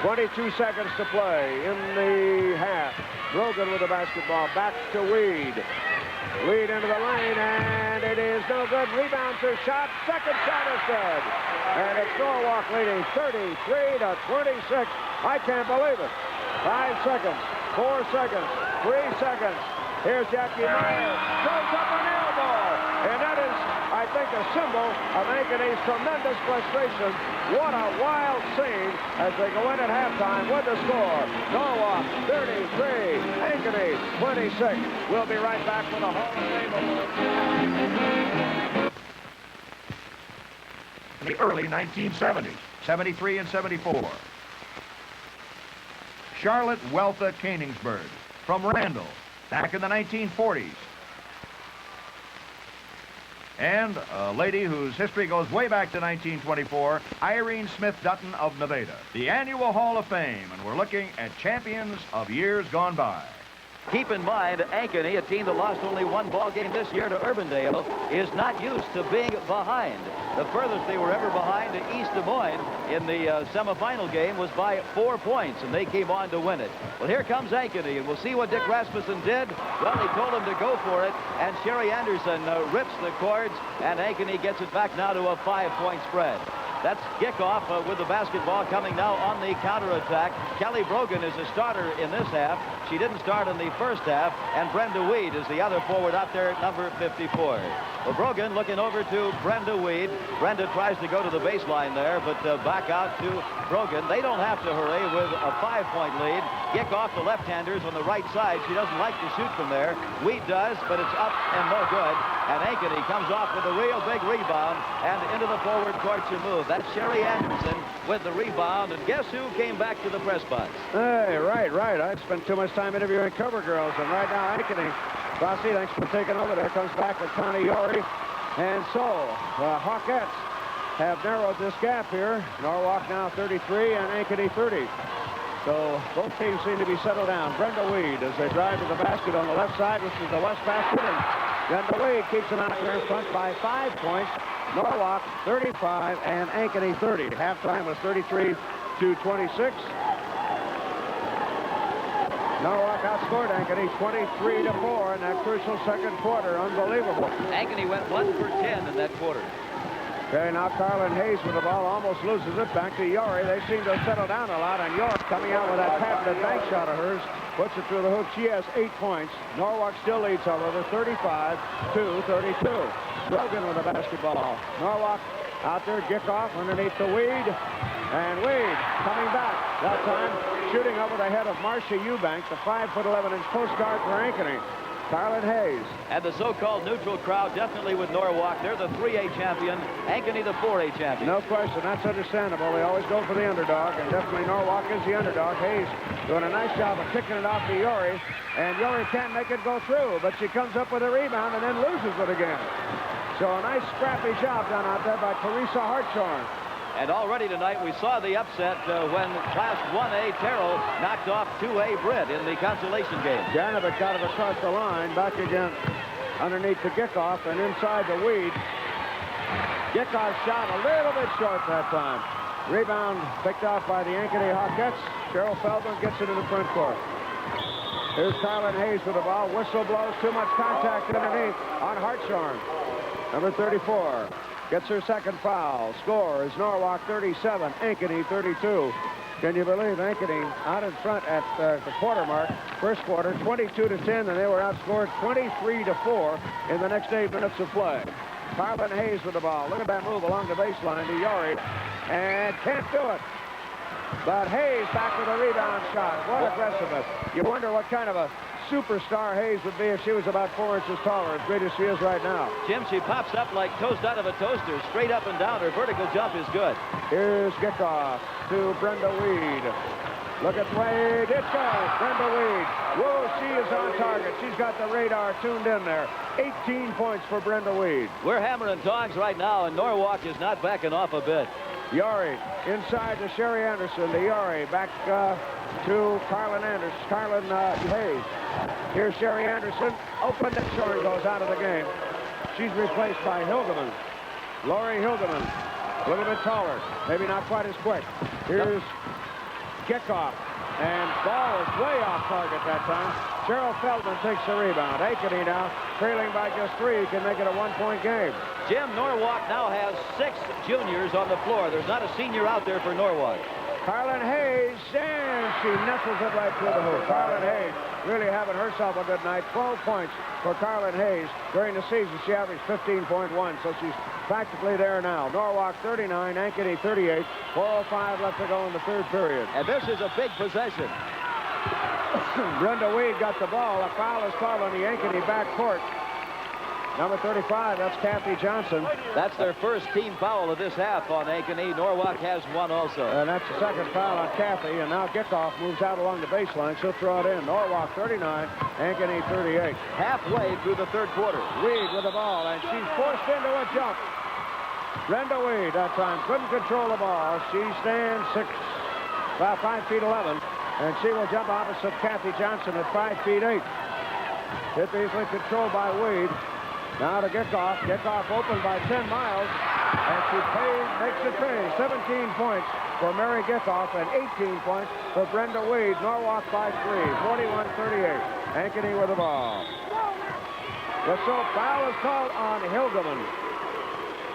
Speaker 1: 22 seconds to play in the half. Brogan with the basketball. Back to Weed. Weed into the lane, and it is no good. Rebounds her shot. Second shot is good. And it's Norwalk leading 33 to 26. I can't believe it. 5 seconds, 4 seconds, 3 seconds. Here's Jackie Meyer. Throws up an elbow. And that is, I think, a symbol of Ankeny's tremendous frustration. What a wild scene as they go in at halftime with the score. Norwalk 33, Ankeny 26. We'll be right back with a Hall of Fame award.
Speaker 2: In the early 1970s, 73 and 74. Charlotte Weltha Koenigsberg from Randall, back in the 1940s. And a lady whose history goes way back to 1924, Irene Smith Dutton of Nevada. The annual Hall of Fame, and we're looking at champions of years gone by.
Speaker 5: Keep in mind, Ankeny, a team that lost only 1 ball game this year to Urbandale, is not used to being behind. The furthest they were ever behind to East Des Moines in the semifinal game was by 4 points, and they came on to win it. Well, here comes Ankeny, and we'll see what Dick Rasmussen did. Well, he told him to go for it, and Sherry Anderson rips the cords, and Ankeny gets it back now to a 5-point spread. That's Gickoff with the basketball coming now on the counterattack. Kelly Brogan is a starter in this half. She didn't start in the first half, and Brenda Weed is the other forward out there, number 54. Well, Brogan looking over to Brenda Weed. Brenda tries to go to the baseline there, but back out to Brogan. They don't have to hurry with a 5-point lead. Gickoff the left-handers on the right side. She doesn't like to shoot from there. Weed does, but it's up and no good. And Ankeny comes off with a real big rebound and into the forward court to move. That's Sherry Anderson with the rebound. And guess who came back to the press box?
Speaker 1: Hey, right. I spent too much time interviewing cover girls, and right now Ankeny. Rossi, thanks for taking over there. Comes back with Connie Yori. And so, the Hawkettes have narrowed this gap here. Norwalk now 33 and Ankeny 30. So both teams seem to be settled down. Brenda Weed as they drive to the basket on the left side, which is the west basket. And Brenda Weed keeps them out there in front by 5 points. Norwalk 35 and Ankeny 30. Halftime was 33 to 26. Norwalk outscored Ankeny 23 to 4 in that crucial second quarter. Unbelievable.
Speaker 5: Ankeny went 1 for 10 in that quarter.
Speaker 1: Okay, now Carlin Hayes with the ball almost loses it. Back to Yori. They seem to settle down a lot, and York coming out with that patented bank shot of hers. Puts it through the hoop. She has 8 points. Norwalk still leads, however, 35 to 32. Brogan with the basketball. Norwalk out there, Gickoff underneath the Weed. And Weed coming back. That time shooting over the head of Marcia Eubank, the 5'11" post guard for Ankeny. Carlin Hayes.
Speaker 5: And the so-called neutral crowd definitely with Norwalk. They're the 3A champion. Ankeny the 4A champion.
Speaker 1: No question. That's understandable. They always go for the underdog, and definitely Norwalk is the underdog. Hayes doing a nice job of kicking it off to Yori, and Yori can't make it go through, but she comes up with a rebound and then loses it again. So a nice scrappy job done out there by Teresa Hartshorn.
Speaker 5: And already tonight we saw the upset when Class 1A Terrell knocked off 2A Britt in the consolation game.
Speaker 1: Janovic got it across the line, back again underneath the Gickoff and inside the Weed. Gickoff shot a little bit short that time. Rebound picked off by the Ankeny Hawkettes. Cheryl Feldman gets it in the front court. Here's Carlin Hayes with the ball. Whistle blows. Too much contact underneath on Hartshorn. Number 34. Gets her second foul. Score is Norwalk 37, Ankeny 32. Can you believe Ankeny out in front at the quarter mark, first quarter, 22 to 10, and they were outscored 23 to 4 in the next 8 minutes of play. Carlin Hayes with the ball. Look at that move along the baseline to Yori, and can't do it. But Hayes back with a rebound shot. What aggressiveness. You wonder what kind of a superstar Hayes would be if she was about 4 inches taller, as great as she is right now.
Speaker 5: Jim, she pops up like toast out of a toaster, straight up and down. Her vertical jump is good.
Speaker 1: Here's Gickoff to Brenda Weed. Look at Wade. It goes. Brenda Weed. Whoa, she is on target. She's got the radar tuned in there. 18 points for Brenda Weed.
Speaker 5: We're hammering tongs right now, and Norwalk is not backing off a bit.
Speaker 1: Yori inside to Sherry Anderson. To Yori. Back to Carlin Hayes. Here's Sherry Anderson. Open and Shorn goes out of the game. She's replaced by Hildeman. Lori Hildeman. A little bit taller. Maybe not quite as quick. Here's Gickoff. And ball is way off target that time. Cheryl Feldman takes the rebound. Ankeny now trailing by just 3. Can make it a 1-point game.
Speaker 5: Jim, Norwalk now has 6 juniors on the floor. There's not a senior out there for Norwalk.
Speaker 1: Carlin Hayes, and she nestles it right through the hoop. Carlin Hayes really having herself a good night. 12 points for Carlin Hayes. During the season, she averaged 15.1, so she's practically there now. Norwalk 39, Ankeny 38. 4:05 left to go in the third period.
Speaker 5: And this is a big possession.
Speaker 1: Brenda Weed got the ball. A foul is called on the Ankeny backcourt. Number 35, that's Kathy Johnson.
Speaker 5: That's their first team foul of this half on Ankeny. Norwalk has one also.
Speaker 1: And that's the second foul on Kathy. And now Gickoff moves out along the baseline. She'll throw it in. Norwalk 39, Ankeny 38.
Speaker 5: Halfway through the third quarter.
Speaker 1: Weed with the ball, and she's forced into a jump. Brenda Weed that time couldn't control the ball. She stands 5 feet 11, and she will jump opposite Kathy Johnson at 5 feet 8. Hit easily controlled by Weed. Now to Gickoff. Gickoff open by 10 miles. And she makes the pay. 17 points for Mary Gickoff and 18 points for Brenda Weed. Norwalk by 3. 41-38. Ankeny with the ball. The foul is called on Hildeman.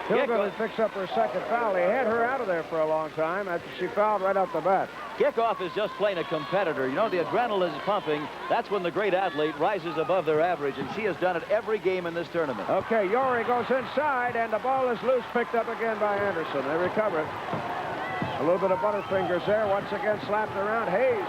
Speaker 1: Hildebrand picks up her second foul. They had her out of there for a long time after she fouled right off the bat.
Speaker 5: Kickoff is just plain a competitor. You know, the adrenaline is pumping. That's when the great athlete rises above their average, and she has done it every game in this tournament.
Speaker 1: Okay, Yori goes inside, and the ball is loose, picked up again by Anderson. They recover it. A little bit of butterfingers there. Once again slapped around. Hayes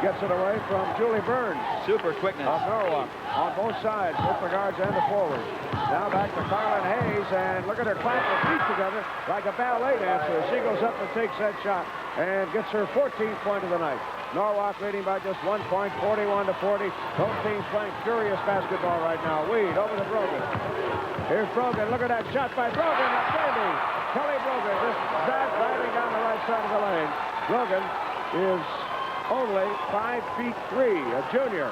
Speaker 1: gets it away from Julie Burns.
Speaker 5: Super quickness.
Speaker 1: Of Norwalk on both sides, both the guards and the forwards. Now back to Carlin Hayes, and look at her clap her feet together like a ballet dancer. She goes up and takes that shot and gets her 14th point of the night. Norwalk leading by just 1 point, 41-40. Both teams playing furious basketball right now. Weed over to Brogan. Here's Brogan. Look at that shot by Brogan. Outstanding. Kelly Brogan just driving down the right side of the lane. Brogan is only 5'3", a junior.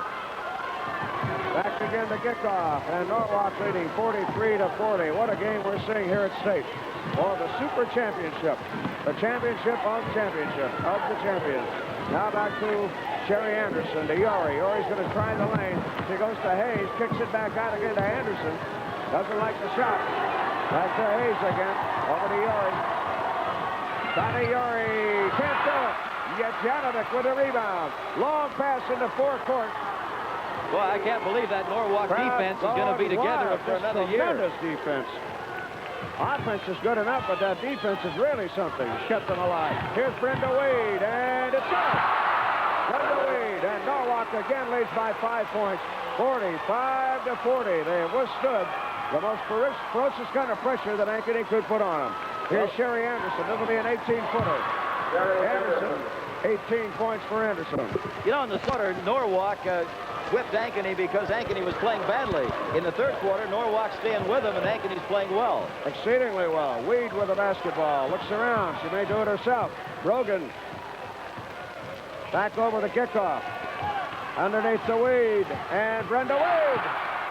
Speaker 1: Back again to kickoff, and Norwalk leading 43-40. What a game we're seeing here at State for the Super Championship. The championship of championship of the champions. Now back to Sherry Anderson, to Yori. Yori's going to try the lane. She goes to Hayes, kicks it back out again to Anderson. Doesn't like the shot. Back to Hayes again. Over to Yori. Connie Yori can't do it. Janovic with a rebound. Long pass into forecourt.
Speaker 5: Boy, I can't believe that Norwalk defense is going to be together for another year.
Speaker 1: Tremendous defense. Offense is good enough, but that defense is really something. Kept them alive. Here's Brenda Wade, and it's out. Brenda Wade, and Norwalk again leads by 5 points. 45-40. They have withstood the most ferocious kind of pressure that Ankeny could put on them. Here's Sherry Anderson. This will be an 18-footer. Anderson, 18 points for Anderson.
Speaker 5: You know, in the quarter, Norwalk whipped Ankeny because Ankeny was playing badly. In the third quarter, Norwalk staying with them, and Ankeny's playing well.
Speaker 1: Exceedingly well. Weed with the basketball. Looks around. She may do it herself. Brogan. Back over the kickoff. Underneath the Weed. And Brenda Wade.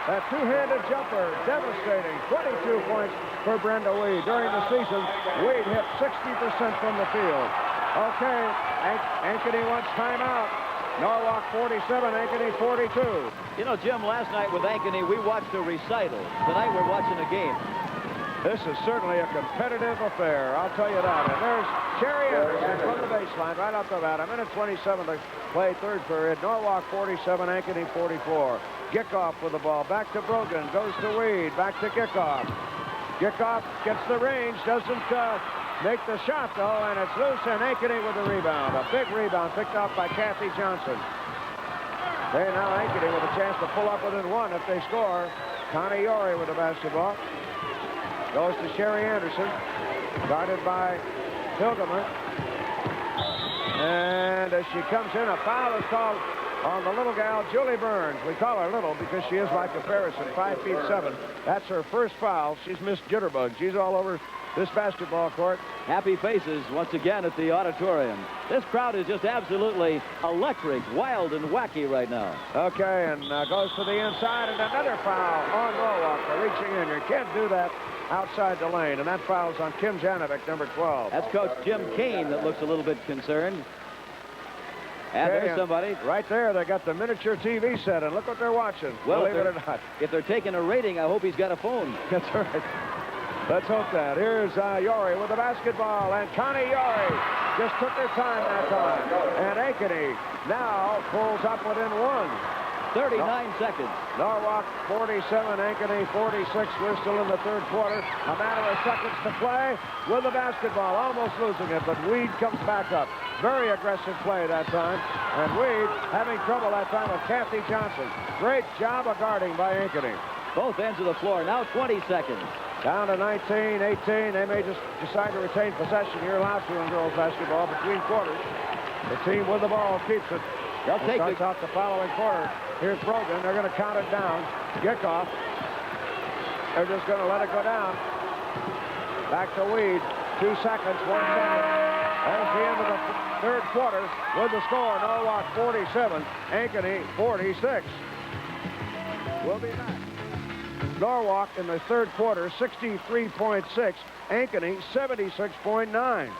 Speaker 1: That two-handed jumper. Devastating. 22 points for Brenda Weed. During the season, Weed hit 60% from the field. Okay, Ankeny wants timeout. Norwalk 47, Ankeny 42.
Speaker 5: You know, Jim, last night with Ankeny, we watched a recital. Tonight we're watching a game.
Speaker 1: This is certainly a competitive affair, I'll tell you that. And there's Sherry Anderson from the baseline right off the bat. A minute 27 to play third period. Norwalk 47, Ankeny 44. Gickoff with the ball. Back to Brogan. Goes to Weed. Back to Gickoff. Gickoff gets the range. Doesn't make the shot, though, and it's loose, and Ankeny with the rebound. A big rebound picked up by Kathy Johnson. They now Ankeny with a chance to pull up within one if they score. Connie Yori with the basketball. Goes to Sherry Anderson. Guarded by Hildebrand. And as she comes in, a foul is called on the little gal, Julie Burns. We call her little because she is by comparison 5'7". That's her first foul. She's missed jitterbug. She's all over this basketball court.
Speaker 5: Happy faces once again at the auditorium. This crowd is just absolutely electric, wild, and wacky right now.
Speaker 1: Okay, and goes to the inside, and another foul on Norwalk for reaching in. You can't do that outside the lane, and that foul's on Kim Janovic, number 12.
Speaker 5: That's Coach Jim Kane that looks a little bit concerned. And
Speaker 1: okay,
Speaker 5: there's somebody.
Speaker 1: Right there, they got the miniature TV set, and look what they're watching.
Speaker 5: Well,
Speaker 1: believe it or not.
Speaker 5: If they're taking a rating, I hope he's got a phone.
Speaker 1: That's right. Let's hope that. Here's Yori with the basketball, and Connie Yori just took her time that time. And Ankeny now pulls up within one.
Speaker 5: 39 seconds.
Speaker 1: Norwalk 47, Ankeny 46. We're still in the third quarter. A matter of seconds to play with the basketball. Almost losing it, but Weed comes back up. Very aggressive play that time. And Weed having trouble that time with Kathy Johnson. Great job of guarding by Ankeny.
Speaker 5: Both ends of the floor. Now 20 seconds.
Speaker 1: Down to 19, 18. They may just decide to retain possession. You're allowed to in girls basketball between quarters. The team with the ball keeps it.
Speaker 5: They'll take
Speaker 1: starts out the following quarter. Here's Brogan. They're going to count it down. Gickoff. They're just going to let it go down. Back to Weed. 2 seconds, 1 second. That's the end of the third quarter with the score. Norwalk 47, Ankeny 46. We'll be back. Norwalk in the third quarter, 63.6. Ankeny, 76.9.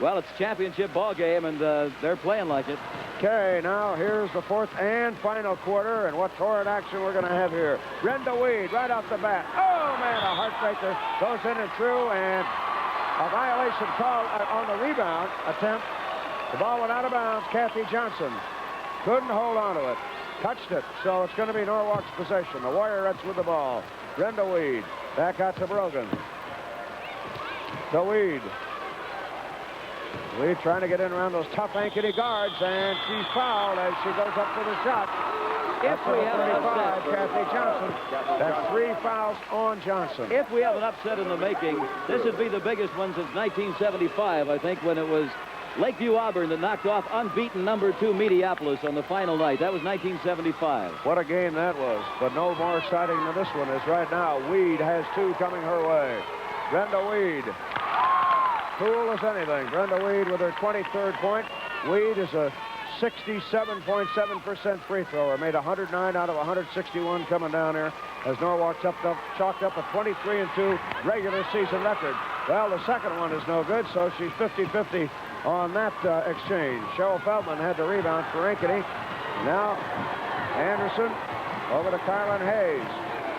Speaker 5: Well, it's a championship ball game, and they're playing like it.
Speaker 1: Okay, now here's the fourth and final quarter, and what torrid action we're going to have here. Brenda Weed right off the bat. Oh, man, a heartbreaker. Goes in and through, and a violation call on the rebound attempt. The ball went out of bounds. Kathy Johnson couldn't hold on to it. Touched it, so it's going to be Norwalk's possession. The Warriorettes with the ball. Brenda Weed back out to Brogan. To Weed. Weed trying to get in around those tough Ankeny guards, and she's fouled as she goes up for the shot.
Speaker 5: If we have an upset,
Speaker 1: Kathy Johnson. That's 3 fouls on Johnson.
Speaker 5: If we have an upset in the making, this would be the biggest one since 1975, I think, when it was Lakeview Auburn that knocked off unbeaten number 2 Mediapolis on the final night. That was 1975.
Speaker 1: What a game that was, but no more exciting than this one is right now. Weed has 2 coming her way. Brenda Weed. Cool as anything. Brenda Weed with her 23rd point. Weed is a 67.7% free thrower. Made 109 out of 161 coming down here as Norwalk chalked up a 23-2 regular season record. Well, the second one is no good, so she's 50-50 on that exchange. Cheryl Feldman had the rebound for Ankeny. Now, Anderson over to Carlin Hayes.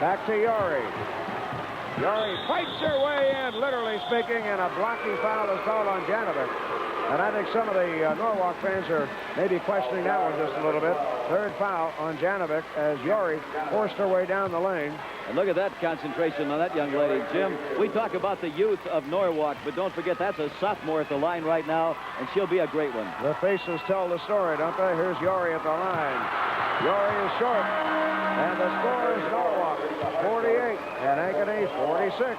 Speaker 1: Back to Yori. Yori fights her way in, literally speaking, and a blocking foul is called on Janovic. And I think some of the Norwalk fans are maybe questioning that one just a little bit. Third foul on Janovic as Yori forced her way down the lane.
Speaker 5: And look at that concentration on that young lady. Jim, we talk about the youth of Norwalk, but don't forget that's a sophomore at the line right now, and she'll be a great one.
Speaker 1: The faces tell the story, don't they? Here's Yori at the line. Yori is short, and the score is Norwalk 48 and Ankeny 46.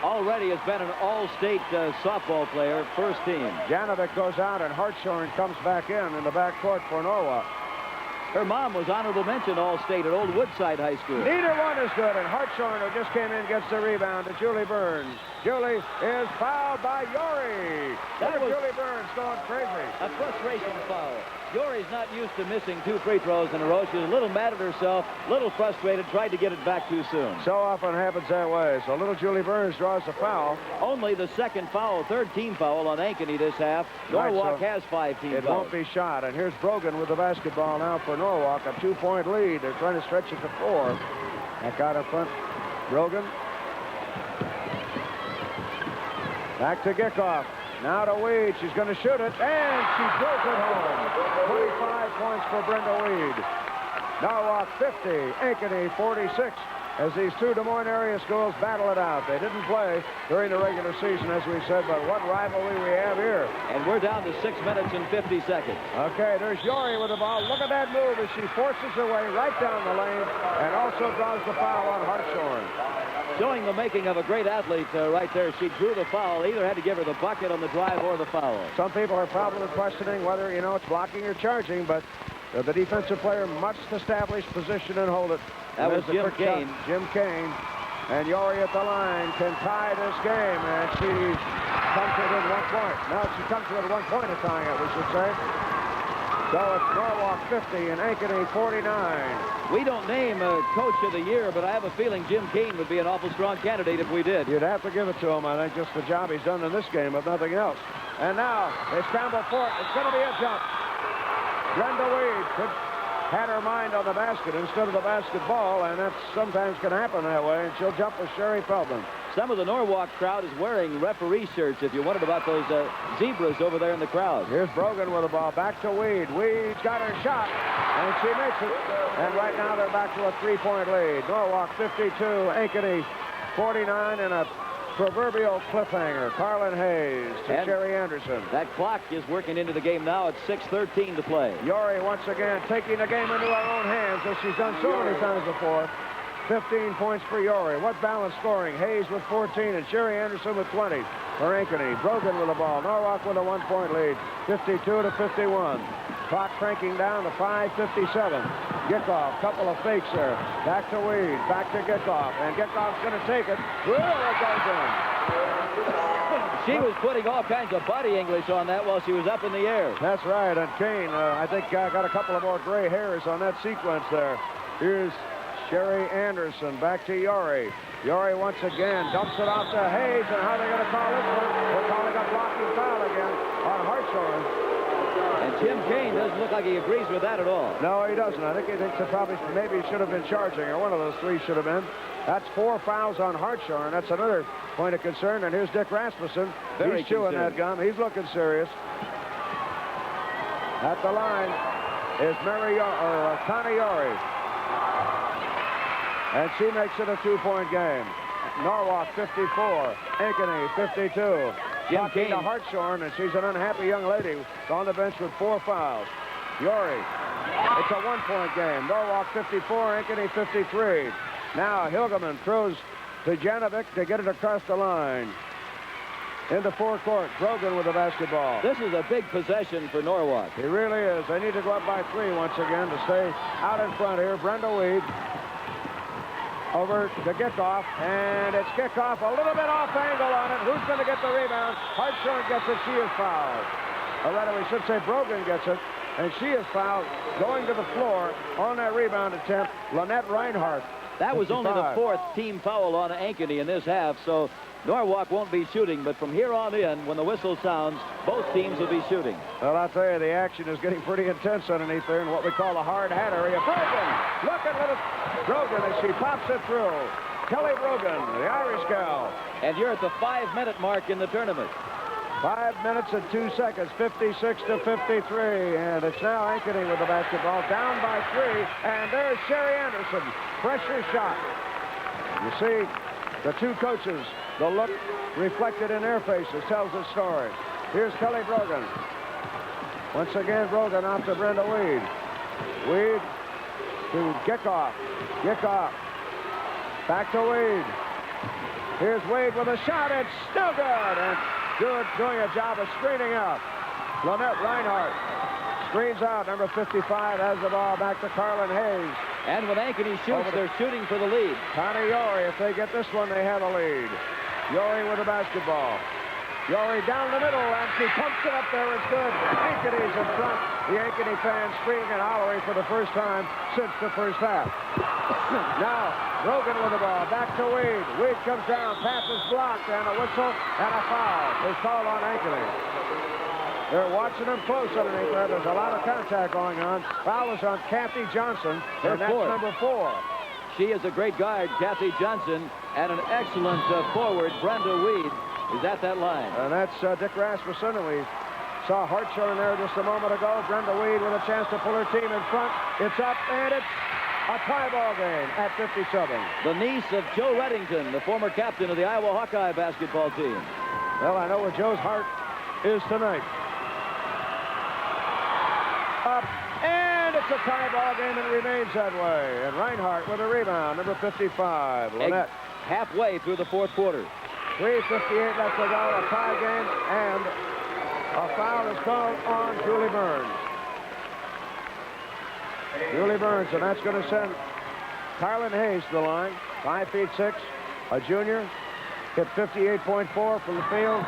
Speaker 5: Already has been an all-state softball player, first team.
Speaker 1: Janovic goes out, and Hartshorn comes back in the backcourt for Norwalk.
Speaker 5: Her mom was honorable mention all-state at Old Woodside High School.
Speaker 1: Neither one is good, and Hartshorn, who just came in, gets the rebound to Julie Burns. Julie is fouled by Yori.
Speaker 5: That was
Speaker 1: Julie Burns going crazy.
Speaker 5: a frustration foul. Yori's not used to missing 2 free throws in a row. She was a little mad at herself, a little frustrated, tried to get it back too soon.
Speaker 1: So often happens that way. So little Julie Burns draws the foul.
Speaker 5: Only the second foul, third team foul on Ankeny this half. Norwalk has 5 team fouls.
Speaker 1: It won't be shot. And here's Brogan with the basketball now for Norwalk. A 2-point lead. They're trying to stretch it to 4. Back out up front. Brogan. Back to Gickoff. Now to Weed. She's going to shoot it, and she drills it home. 25 points for Brenda Weed. Norwalk 50, Ankeny 46, as these 2 Des Moines area schools battle it out. They didn't play during the regular season, as we said, but what rivalry we have here.
Speaker 5: And we're down to 6 minutes and 50 seconds.
Speaker 1: Okay, there's Yori with the ball. Look at that move as she forces her way right down the lane and also draws the foul on Hartshorn.
Speaker 5: Showing the making of a great athlete right there. She drew the foul. Either had to give her the bucket on the drive or the foul.
Speaker 1: Some people are probably questioning whether, it's blocking or charging, but the defensive player must establish position and hold it.
Speaker 5: That was Jim Kane.
Speaker 1: Jim Kane. And Yori at the line can tie this game, and she comes to it in 1 point. Now she comes to it at 1 point of tying it, we should say. So it's Norwalk 50 and Ankeny 49.
Speaker 5: We don't name a coach of the year, but I have a feeling Jim Kane would be an awful strong candidate if we did.
Speaker 1: You'd have to give it to him, I think, just the job he's done in this game, if nothing else. And now they scramble for it. It's going to be a jump. Brenda Weed had her mind on the basket instead of the basketball, and that sometimes can happen that way, and she'll jump with Sherry Feldman.
Speaker 5: Some of the Norwalk crowd is wearing referee shirts, if you wondered about those zebras over there in the crowd.
Speaker 1: Here's Brogan with the ball. Back to Weed. Weed's got her shot, and she makes it. And right now they're back to a 3-point lead. Norwalk 52, Ankeny 49, and a proverbial cliffhanger. Carlin Hayes to Sherry Anderson.
Speaker 5: That clock is working into the game now at 6:13 to play.
Speaker 1: Yori once again taking the game into her own hands, as she's done so many times before. 15 points for Yori. What balanced scoring. Hayes with 14 and Sherry Anderson with 20 for Ankeny. Brogan with the ball. Norwalk with a 1-point lead. 52 to 51. Clock cranking down to 5:57. Gickoff, couple of fakes there. Back to Weed, back to Gickoff, and Gickoff's going to take it. Well, it goes in.
Speaker 5: She was putting all kinds of body English on that while she was up in the air.
Speaker 1: That's right, and Kane, I think, got a couple of more gray hairs on that sequence there. Here's Sherry Anderson, back to Yori. Yori once again dumps it off to Hayes, and how are they going to call this one? They're calling a blocking foul again on Hartshorn.
Speaker 5: And Jim Kane doesn't look like he agrees with that at all.
Speaker 1: No, he doesn't. I think he thinks that probably maybe should have been charging, or one of those three should have been. That's 4 fouls on Hartshorn. That's another point of concern. And here's Dick Rasmussen. He's chewing that gum. He's looking serious. At the line is Connie Yori. And she makes it a 2-point game. Norwalk 54, Ankeny 52.
Speaker 5: Jim Kane
Speaker 1: to Hartshorn, and she's an unhappy young lady on the bench with 4 fouls. Yori, it's a 1-point game. Norwalk 54, Ankeny 53. Now Hilgeman throws to Janovic to get it across the line. In the forecourt, Brogan with the basketball.
Speaker 5: This is a big possession for Norwalk.
Speaker 1: He really is. They need to go up by 3 once again to stay out in front here. Brenda Weed over to kickoff, and it's kickoff a little bit off angle on it. Who's going to get the rebound? Hartshorn gets it. She is fouled. Or rather, we should say Brogan gets it, and she is fouled going to the floor on that rebound attempt. Lynette Reinhardt.
Speaker 5: That was
Speaker 1: 55.
Speaker 5: only the 4th team foul on Ankeny in this half, so Norwalk won't be shooting, but from here on in, when the whistle sounds, both teams will be shooting.
Speaker 1: Well, I'll tell you, the action is getting pretty intense underneath there in what we call the hard hat area. Brogan! Look at little Brogan as she pops it through. Kelly Brogan, the Irish gal.
Speaker 5: And you're at the 5-minute mark in the tournament.
Speaker 1: 5 minutes and 2 seconds, 56 to 53. And it's now Ankeny with the basketball, down by 3. And there's Sherry Anderson. Pressure shot. You see the two coaches, the look reflected in their faces tells the story. Here's Kelly Brogan. Once again, Brogan off to Brenda Weed. Weed to kickoff. Kickoff. Back to Weed. Here's Weed with a shot. It's still good. And doing a job of screening out. Lynette Reinhardt screens out. Number 55 has the ball back to Carlin Hayes.
Speaker 5: And when Ankeny shoots, they're shooting for the lead.
Speaker 1: Connie Yori, if they get this one, they have a lead. Yori with the basketball. Yori down the middle, and she pumps it up there. It's good. Ankeny's in front. The Ankeny fans screaming and hollering for the first time since the first half. Now, Brogan with the ball. Back to Weed. Weed comes down. Pass is blocked, and a whistle and a foul is called on Ankeny. They're watching them close underneath there. There's a lot of contact going on. Foul is on Kathy Johnson, and that's number 4.
Speaker 5: She is a great guard, Kathy Johnson, and an excellent forward, Brenda Weed, is at that line.
Speaker 1: And that's Dick Rasmussen, and we saw Hartshorn there just a moment ago. Brenda Weed with a chance to pull her team in front. It's up, and it's a tie ball game at 57.
Speaker 5: The niece of Joe Reddington, the former captain of the Iowa Hawkeye basketball team.
Speaker 1: Well, I know where Joe's heart is tonight. Up, and it's a tie ball game, and it remains that way. And Reinhardt with a rebound, number 55, Lynette.
Speaker 5: Halfway through the 4th quarter.
Speaker 1: 3:58 left to go, a tie game, and a foul is called on Julie Burns. Julie Burns, and that's going to send Carlin Hayes to the line. 5'6", a junior. Hit 58.4 from the field,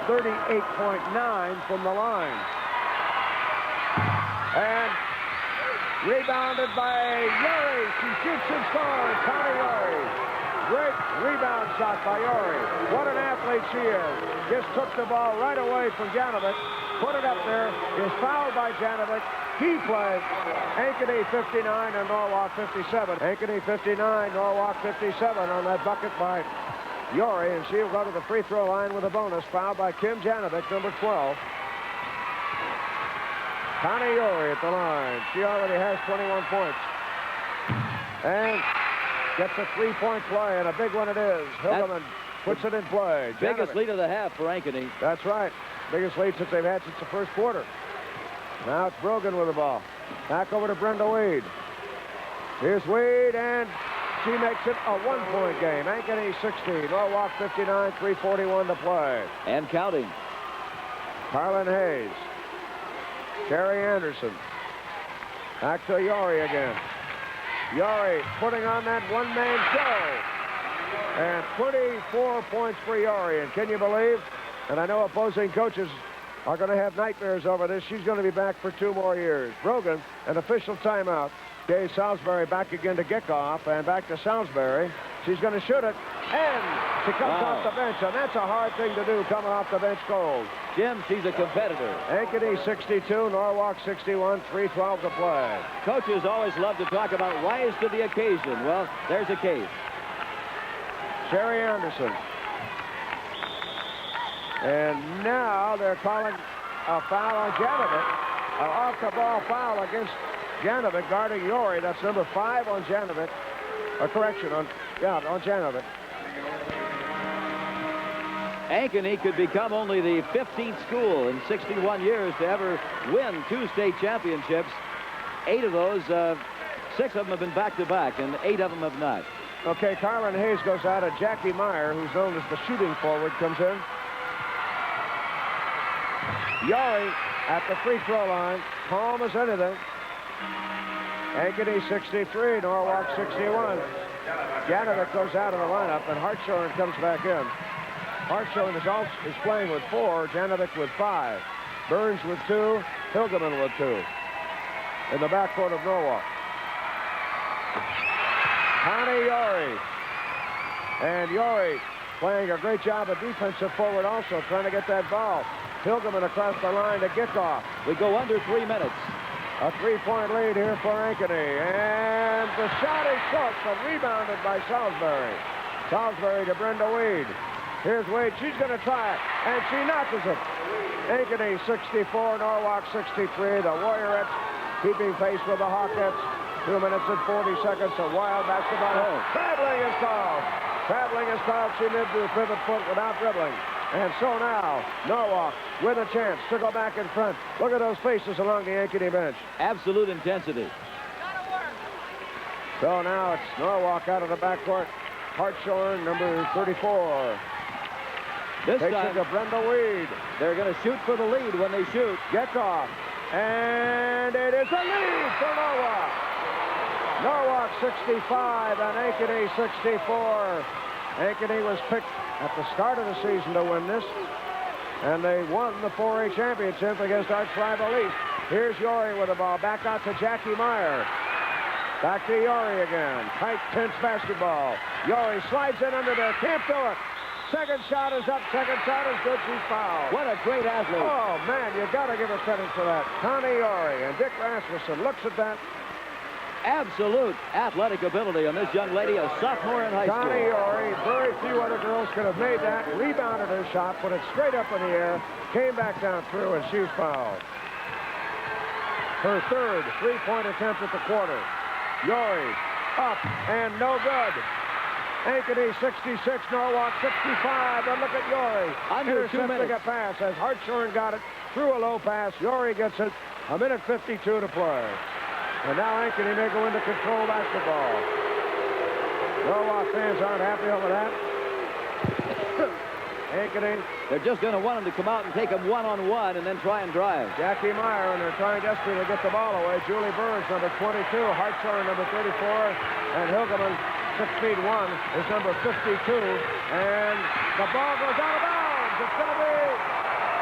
Speaker 1: 38.9 from the line. And rebounded by Yori. She shoots and scores. Connie Yori. Great rebound shot by Yori. What an athlete she is. Just took the ball right away from Janovic. Put it up there. Is fouled by Janovic. Key play. Ankeny 59 and Norwalk 57. Ankeny 59, Norwalk 57 on that bucket by Yori. And she'll go to the free throw line with a bonus. Fouled by Kim Janovic, number 12. Connie Yori at the line. She already has 21 points. And gets a 3-point play, and a big one it is. Hilgeman puts it in play.
Speaker 5: Biggest lead of the half for Ankeny.
Speaker 1: That's right. Biggest lead since they've had since the first quarter. Now it's Brogan with the ball. Back over to Brenda Weed. Here's Weed, and she makes it a 1-point game. Ankeny 60, Norwalk 59, 3:41 to play.
Speaker 5: And counting.
Speaker 1: Carlin Hayes. Sherry Anderson. Back to Yori again. Yori putting on that one-man show. And 24 points for Yori. And can you believe? And I know opposing coaches are going to have nightmares over this. She's going to be back for 2 more years. Brogan, an official timeout. Gay Salisbury back again to kickoff. And back to Salisbury. She's going to shoot it. And she comes off the bench. And that's a hard thing to do coming off the bench cold.
Speaker 5: Jim, she's a competitor.
Speaker 1: Ankeny 62, Norwalk 61, 3:12 to play.
Speaker 5: Coaches always love to talk about rise to the occasion. Well, there's a case.
Speaker 1: Sherry Anderson. And now they're calling a foul on Janovic. An off-the-ball foul against Janovic guarding Yori. That's number 5 on Janovic. A correction on Janovic.
Speaker 5: Ankeny could become only the 15th school in 61 years to ever win 2 state championships. 8 of those, 6 of them have been back-to-back, and 8 of them have not.
Speaker 1: Okay, Carlin Hayes goes out, and Jackie Meyer, who's known as the shooting forward, comes in. Yori at the free throw line, calm as anything. Ankeny 63, Norwalk 61. Janovic goes out of the lineup, and Hartshorn comes back in. Hartshorn is playing with 4, Janovic with 5. Burns with 2, Hilgeman with 2. In the backcourt of Norwalk. Connie Yori. And Yori playing a great job of defensive forward also, trying to get that ball. Hilgeman across the line to Gittoff.
Speaker 5: We go under 3 minutes.
Speaker 1: A 3-point lead here for Ankeny. And the shot is short, but rebounded by Salisbury. Salisbury to Brenda Weed. Here's Wade. She's going to try it, and she notches it. Ankeny 64, Norwalk 63. The Warriorettes keeping pace with the Hawkettes. 2 minutes and 40 seconds. A wild basketball. Traveling is called. Traveling is called. She made the pivot foot without dribbling. And so now, Norwalk with a chance to go back in front. Look at those faces along the Ankeny bench.
Speaker 5: Absolute intensity.
Speaker 1: So now it's Norwalk out of the backcourt. Hartshorn, number 34.
Speaker 5: This
Speaker 1: Takes
Speaker 5: time,
Speaker 1: it to Brenda Weed.
Speaker 5: they're going to shoot for the lead when they shoot.
Speaker 1: Gets off. And it is a lead for Norwalk. Norwalk 65 and Ankeny 64. Ankeny was picked at the start of the season to win this. And they won the 4A championship against arch rival East. Here's Yori with the ball. Back out to Jackie Meyer. Back to Yori again. Tight, tense basketball. Yori slides in under there. Can't do it. Second shot is up. Second shot is good. She's fouled.
Speaker 5: What a great athlete.
Speaker 1: Oh, man, you got to give her credit for that. Connie Yori and Dick Rasmussen looks at that.
Speaker 5: Absolute athletic ability on this young lady, a sophomore in high school.
Speaker 1: Connie Yori, very few other girls could have made that. Rebounded her shot, put it straight up in the air, came back down through, and she's fouled. Her third three-point attempt at the quarter. Yori up and no good. Ankeny 66, Norwalk 65. And look at Yori.
Speaker 5: Under 2 minutes.
Speaker 1: A pass as Hartshorn got it through a low pass. Yori gets it. 1:52 to play. And now Ankeny may go into control basketball. Norwalk fans aren't happy over that. Ankeny.
Speaker 5: They're just going to want him to come out and take him one-on-one and then try and drive.
Speaker 1: Jackie Meyer, and they're trying desperately to get the ball away. Julie Burns, number 22. Hartshorn, number 34. And Hilgeman, 6'1", is number 52. And the ball goes out of bounds. It's going to be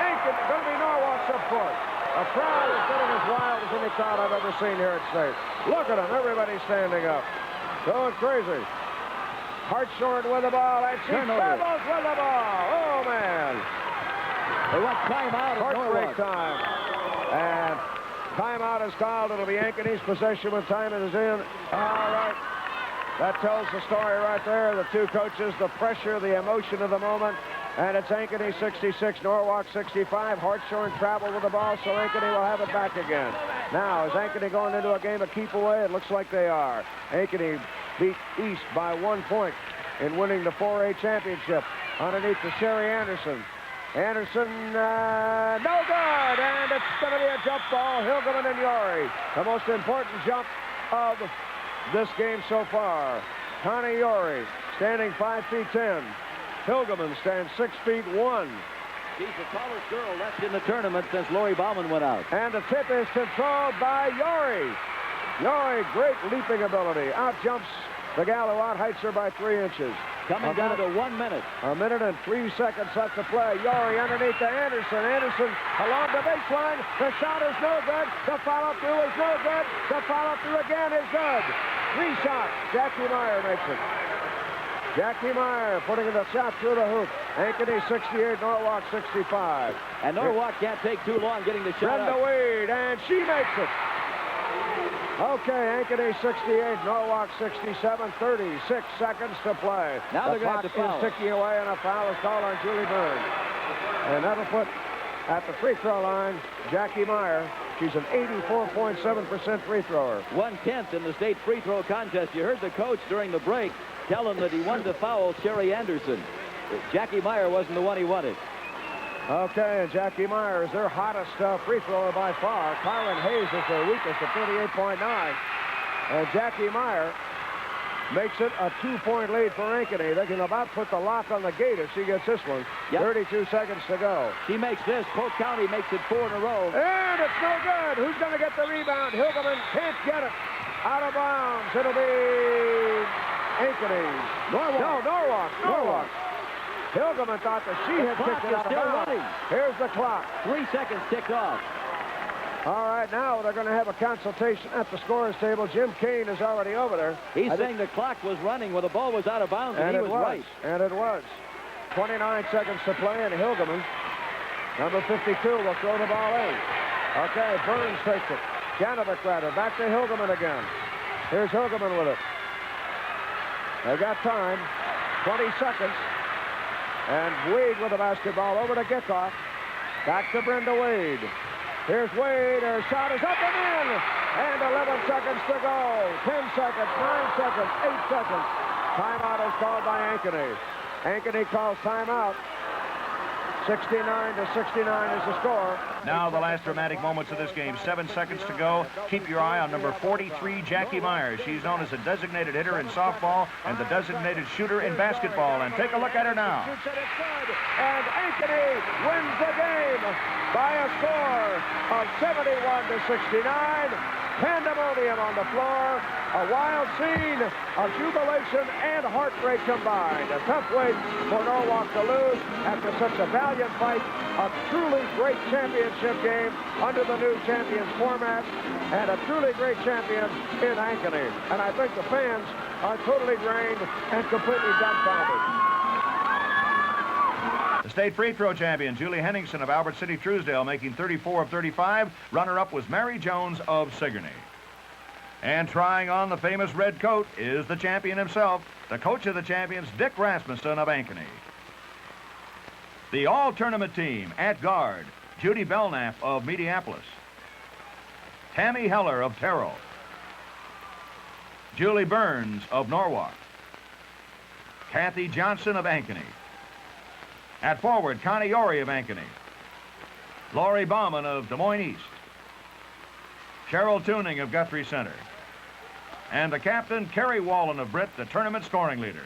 Speaker 1: Ankeny, going to be Norwalk's up court. A crowd is getting as wild as any crowd I've ever seen here at State. Look at them. Everybody's standing up. Going crazy. Hartshorn with the ball, and she travels with the ball. Oh, man.
Speaker 5: They want timeout at
Speaker 1: Heartbreak
Speaker 5: Norwalk.
Speaker 1: time. And timeout is called. It'll be Ankeny's possession when time is in. All right. That tells the story right there. The two coaches, the pressure, the emotion of the moment. And it's Ankeny 66, Norwalk 65. Hartshorn traveled with the ball, so Ankeny will have it back again. Now, is Ankeny going into a game of keep away? It looks like they are. Ankeny beat East by 1 point in winning the 4A championship. Underneath to Sherry Anderson. Anderson, no good, and it's going to be a jump ball. Hilgeman and Yori, the most important jump of this game so far. Connie Yori, standing 5'10". Hilgeman stands 6'1".
Speaker 5: She's the tallest girl left in the tournament since Lori Bauman went out.
Speaker 1: And the tip is controlled by Yori. Yori, great leaping ability. Out jumps the gal who out-heights her by 3 inches.
Speaker 5: Coming down to 1 minute.
Speaker 1: 1 minute and 3 seconds left to play. Yori underneath to Anderson. Anderson along the baseline. The shot is no good. The follow-through is no good. The follow-through again is good. 3 shots. Jackie Meyer makes it. Jackie Meyer putting the shot through the hoop. Ankeny 68, Norwalk 65.
Speaker 5: And Norwalk can't take too long getting the shot
Speaker 1: Brenda
Speaker 5: up.
Speaker 1: Wade, and she makes it. Okay, Ankeny 68, Norwalk 67, 36 seconds to play.
Speaker 5: Now they're
Speaker 1: the
Speaker 5: going to have
Speaker 1: clock
Speaker 5: to foul.
Speaker 1: is ticking away, and a foul is called on Julie Burns. And that'll put at the free throw line Jackie Meyer. She's an 84.7% free thrower.
Speaker 5: 1/10 in the state free throw contest. You heard the coach during the break tell him that he wanted to foul Sherry Anderson. Jackie Meyer wasn't the one he wanted.
Speaker 1: Okay, and Jackie Meyer is their hottest free thrower by far. Kyron Hayes is their weakest at 38.9. And Jackie Meyer makes it a 2-point lead for Ankeny. They can about put the lock on the gate if she gets this one.
Speaker 5: Yep.
Speaker 1: 32 seconds to go.
Speaker 5: She makes this. Polk County makes it 4 in a row.
Speaker 1: And it's no good. Who's going to get the rebound? Hilgeman can't get it. Out of bounds. It'll be Ankeny. Norwalk. Hilgeman thought that she had
Speaker 5: clock
Speaker 1: kicked it
Speaker 5: is
Speaker 1: out of
Speaker 5: still
Speaker 1: bounds.
Speaker 5: running.
Speaker 1: Here's the clock.
Speaker 5: 3 seconds ticked off.
Speaker 1: All right, now they're going to have a consultation at the scorer's table. Jim Kane is already over there.
Speaker 5: He's saying the clock was running when the ball was out of bounds, and he was right.
Speaker 1: And it was. 29 seconds to play, and Hilgeman, number 52, will throw the ball in. Okay, Burns takes it. Janovic rather. Back to Hilgeman again. Here's Hilgeman with it. They got time. 20 seconds. And Wade with the basketball over to Gickoff. Back to Brenda Wade. Here's Wade. Her shot is up and in. And 11 seconds to go. 10 seconds, 9 seconds, 8 seconds. Timeout is called by Ankeny. Ankeny calls timeout. 69 to 69 is the score.
Speaker 2: Now the last dramatic moments of this game. 7 seconds to go. Keep your eye on number 43, Jackie Meyer. She's known as a designated hitter in softball and the designated shooter in basketball. And take a look at her now.
Speaker 1: And Ankeny wins the game by a score of 71 to 69. Pandemonium on the floor. A wild scene of jubilation and heartbreak combined. A tough wait for Norwalk to lose after such a valiant fight. A truly great championship game under the new champions format. And a truly great champion in Ankeny. And I think the fans are totally drained and completely dumbfounded.
Speaker 2: The state free throw champion, Julie Henningsen of Albert City, Truesdale, making 34 of 35. Runner-up was Mary Jones of Sigourney. And trying on the famous red coat is the champion himself, the coach of the champions, Dick Rasmussen of Ankeny. The all-tournament team at guard, Judy Belknap of Mediapolis. Tammy Heller of Terrell. Julie Burns of Norwalk. Kathy Johnson of Ankeny. At forward, Connie Yorey of Ankeny. Laurie Bauman of Des Moines East. Cheryl Tuning of Guthrie Center. And the captain, Kerry Wallen of Britt, the tournament scoring leader.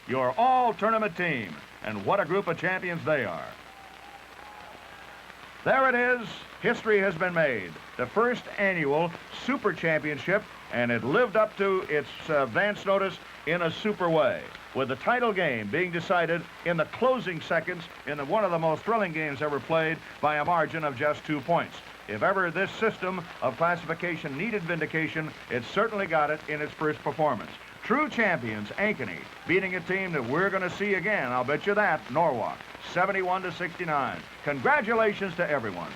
Speaker 2: Your all-tournament team, and what a group of champions they are. There it is. History has been made. The first annual Super Championship, and it lived up to its advance notice in a super way, with the title game being decided in the closing seconds in one of the most thrilling games ever played by a margin of just 2 points. If ever this system of classification needed vindication, it certainly got it in its first performance. True champions, Ankeny, beating a team that we're going to see again, I'll bet you that, Norwalk, 71 to 69. Congratulations to everyone.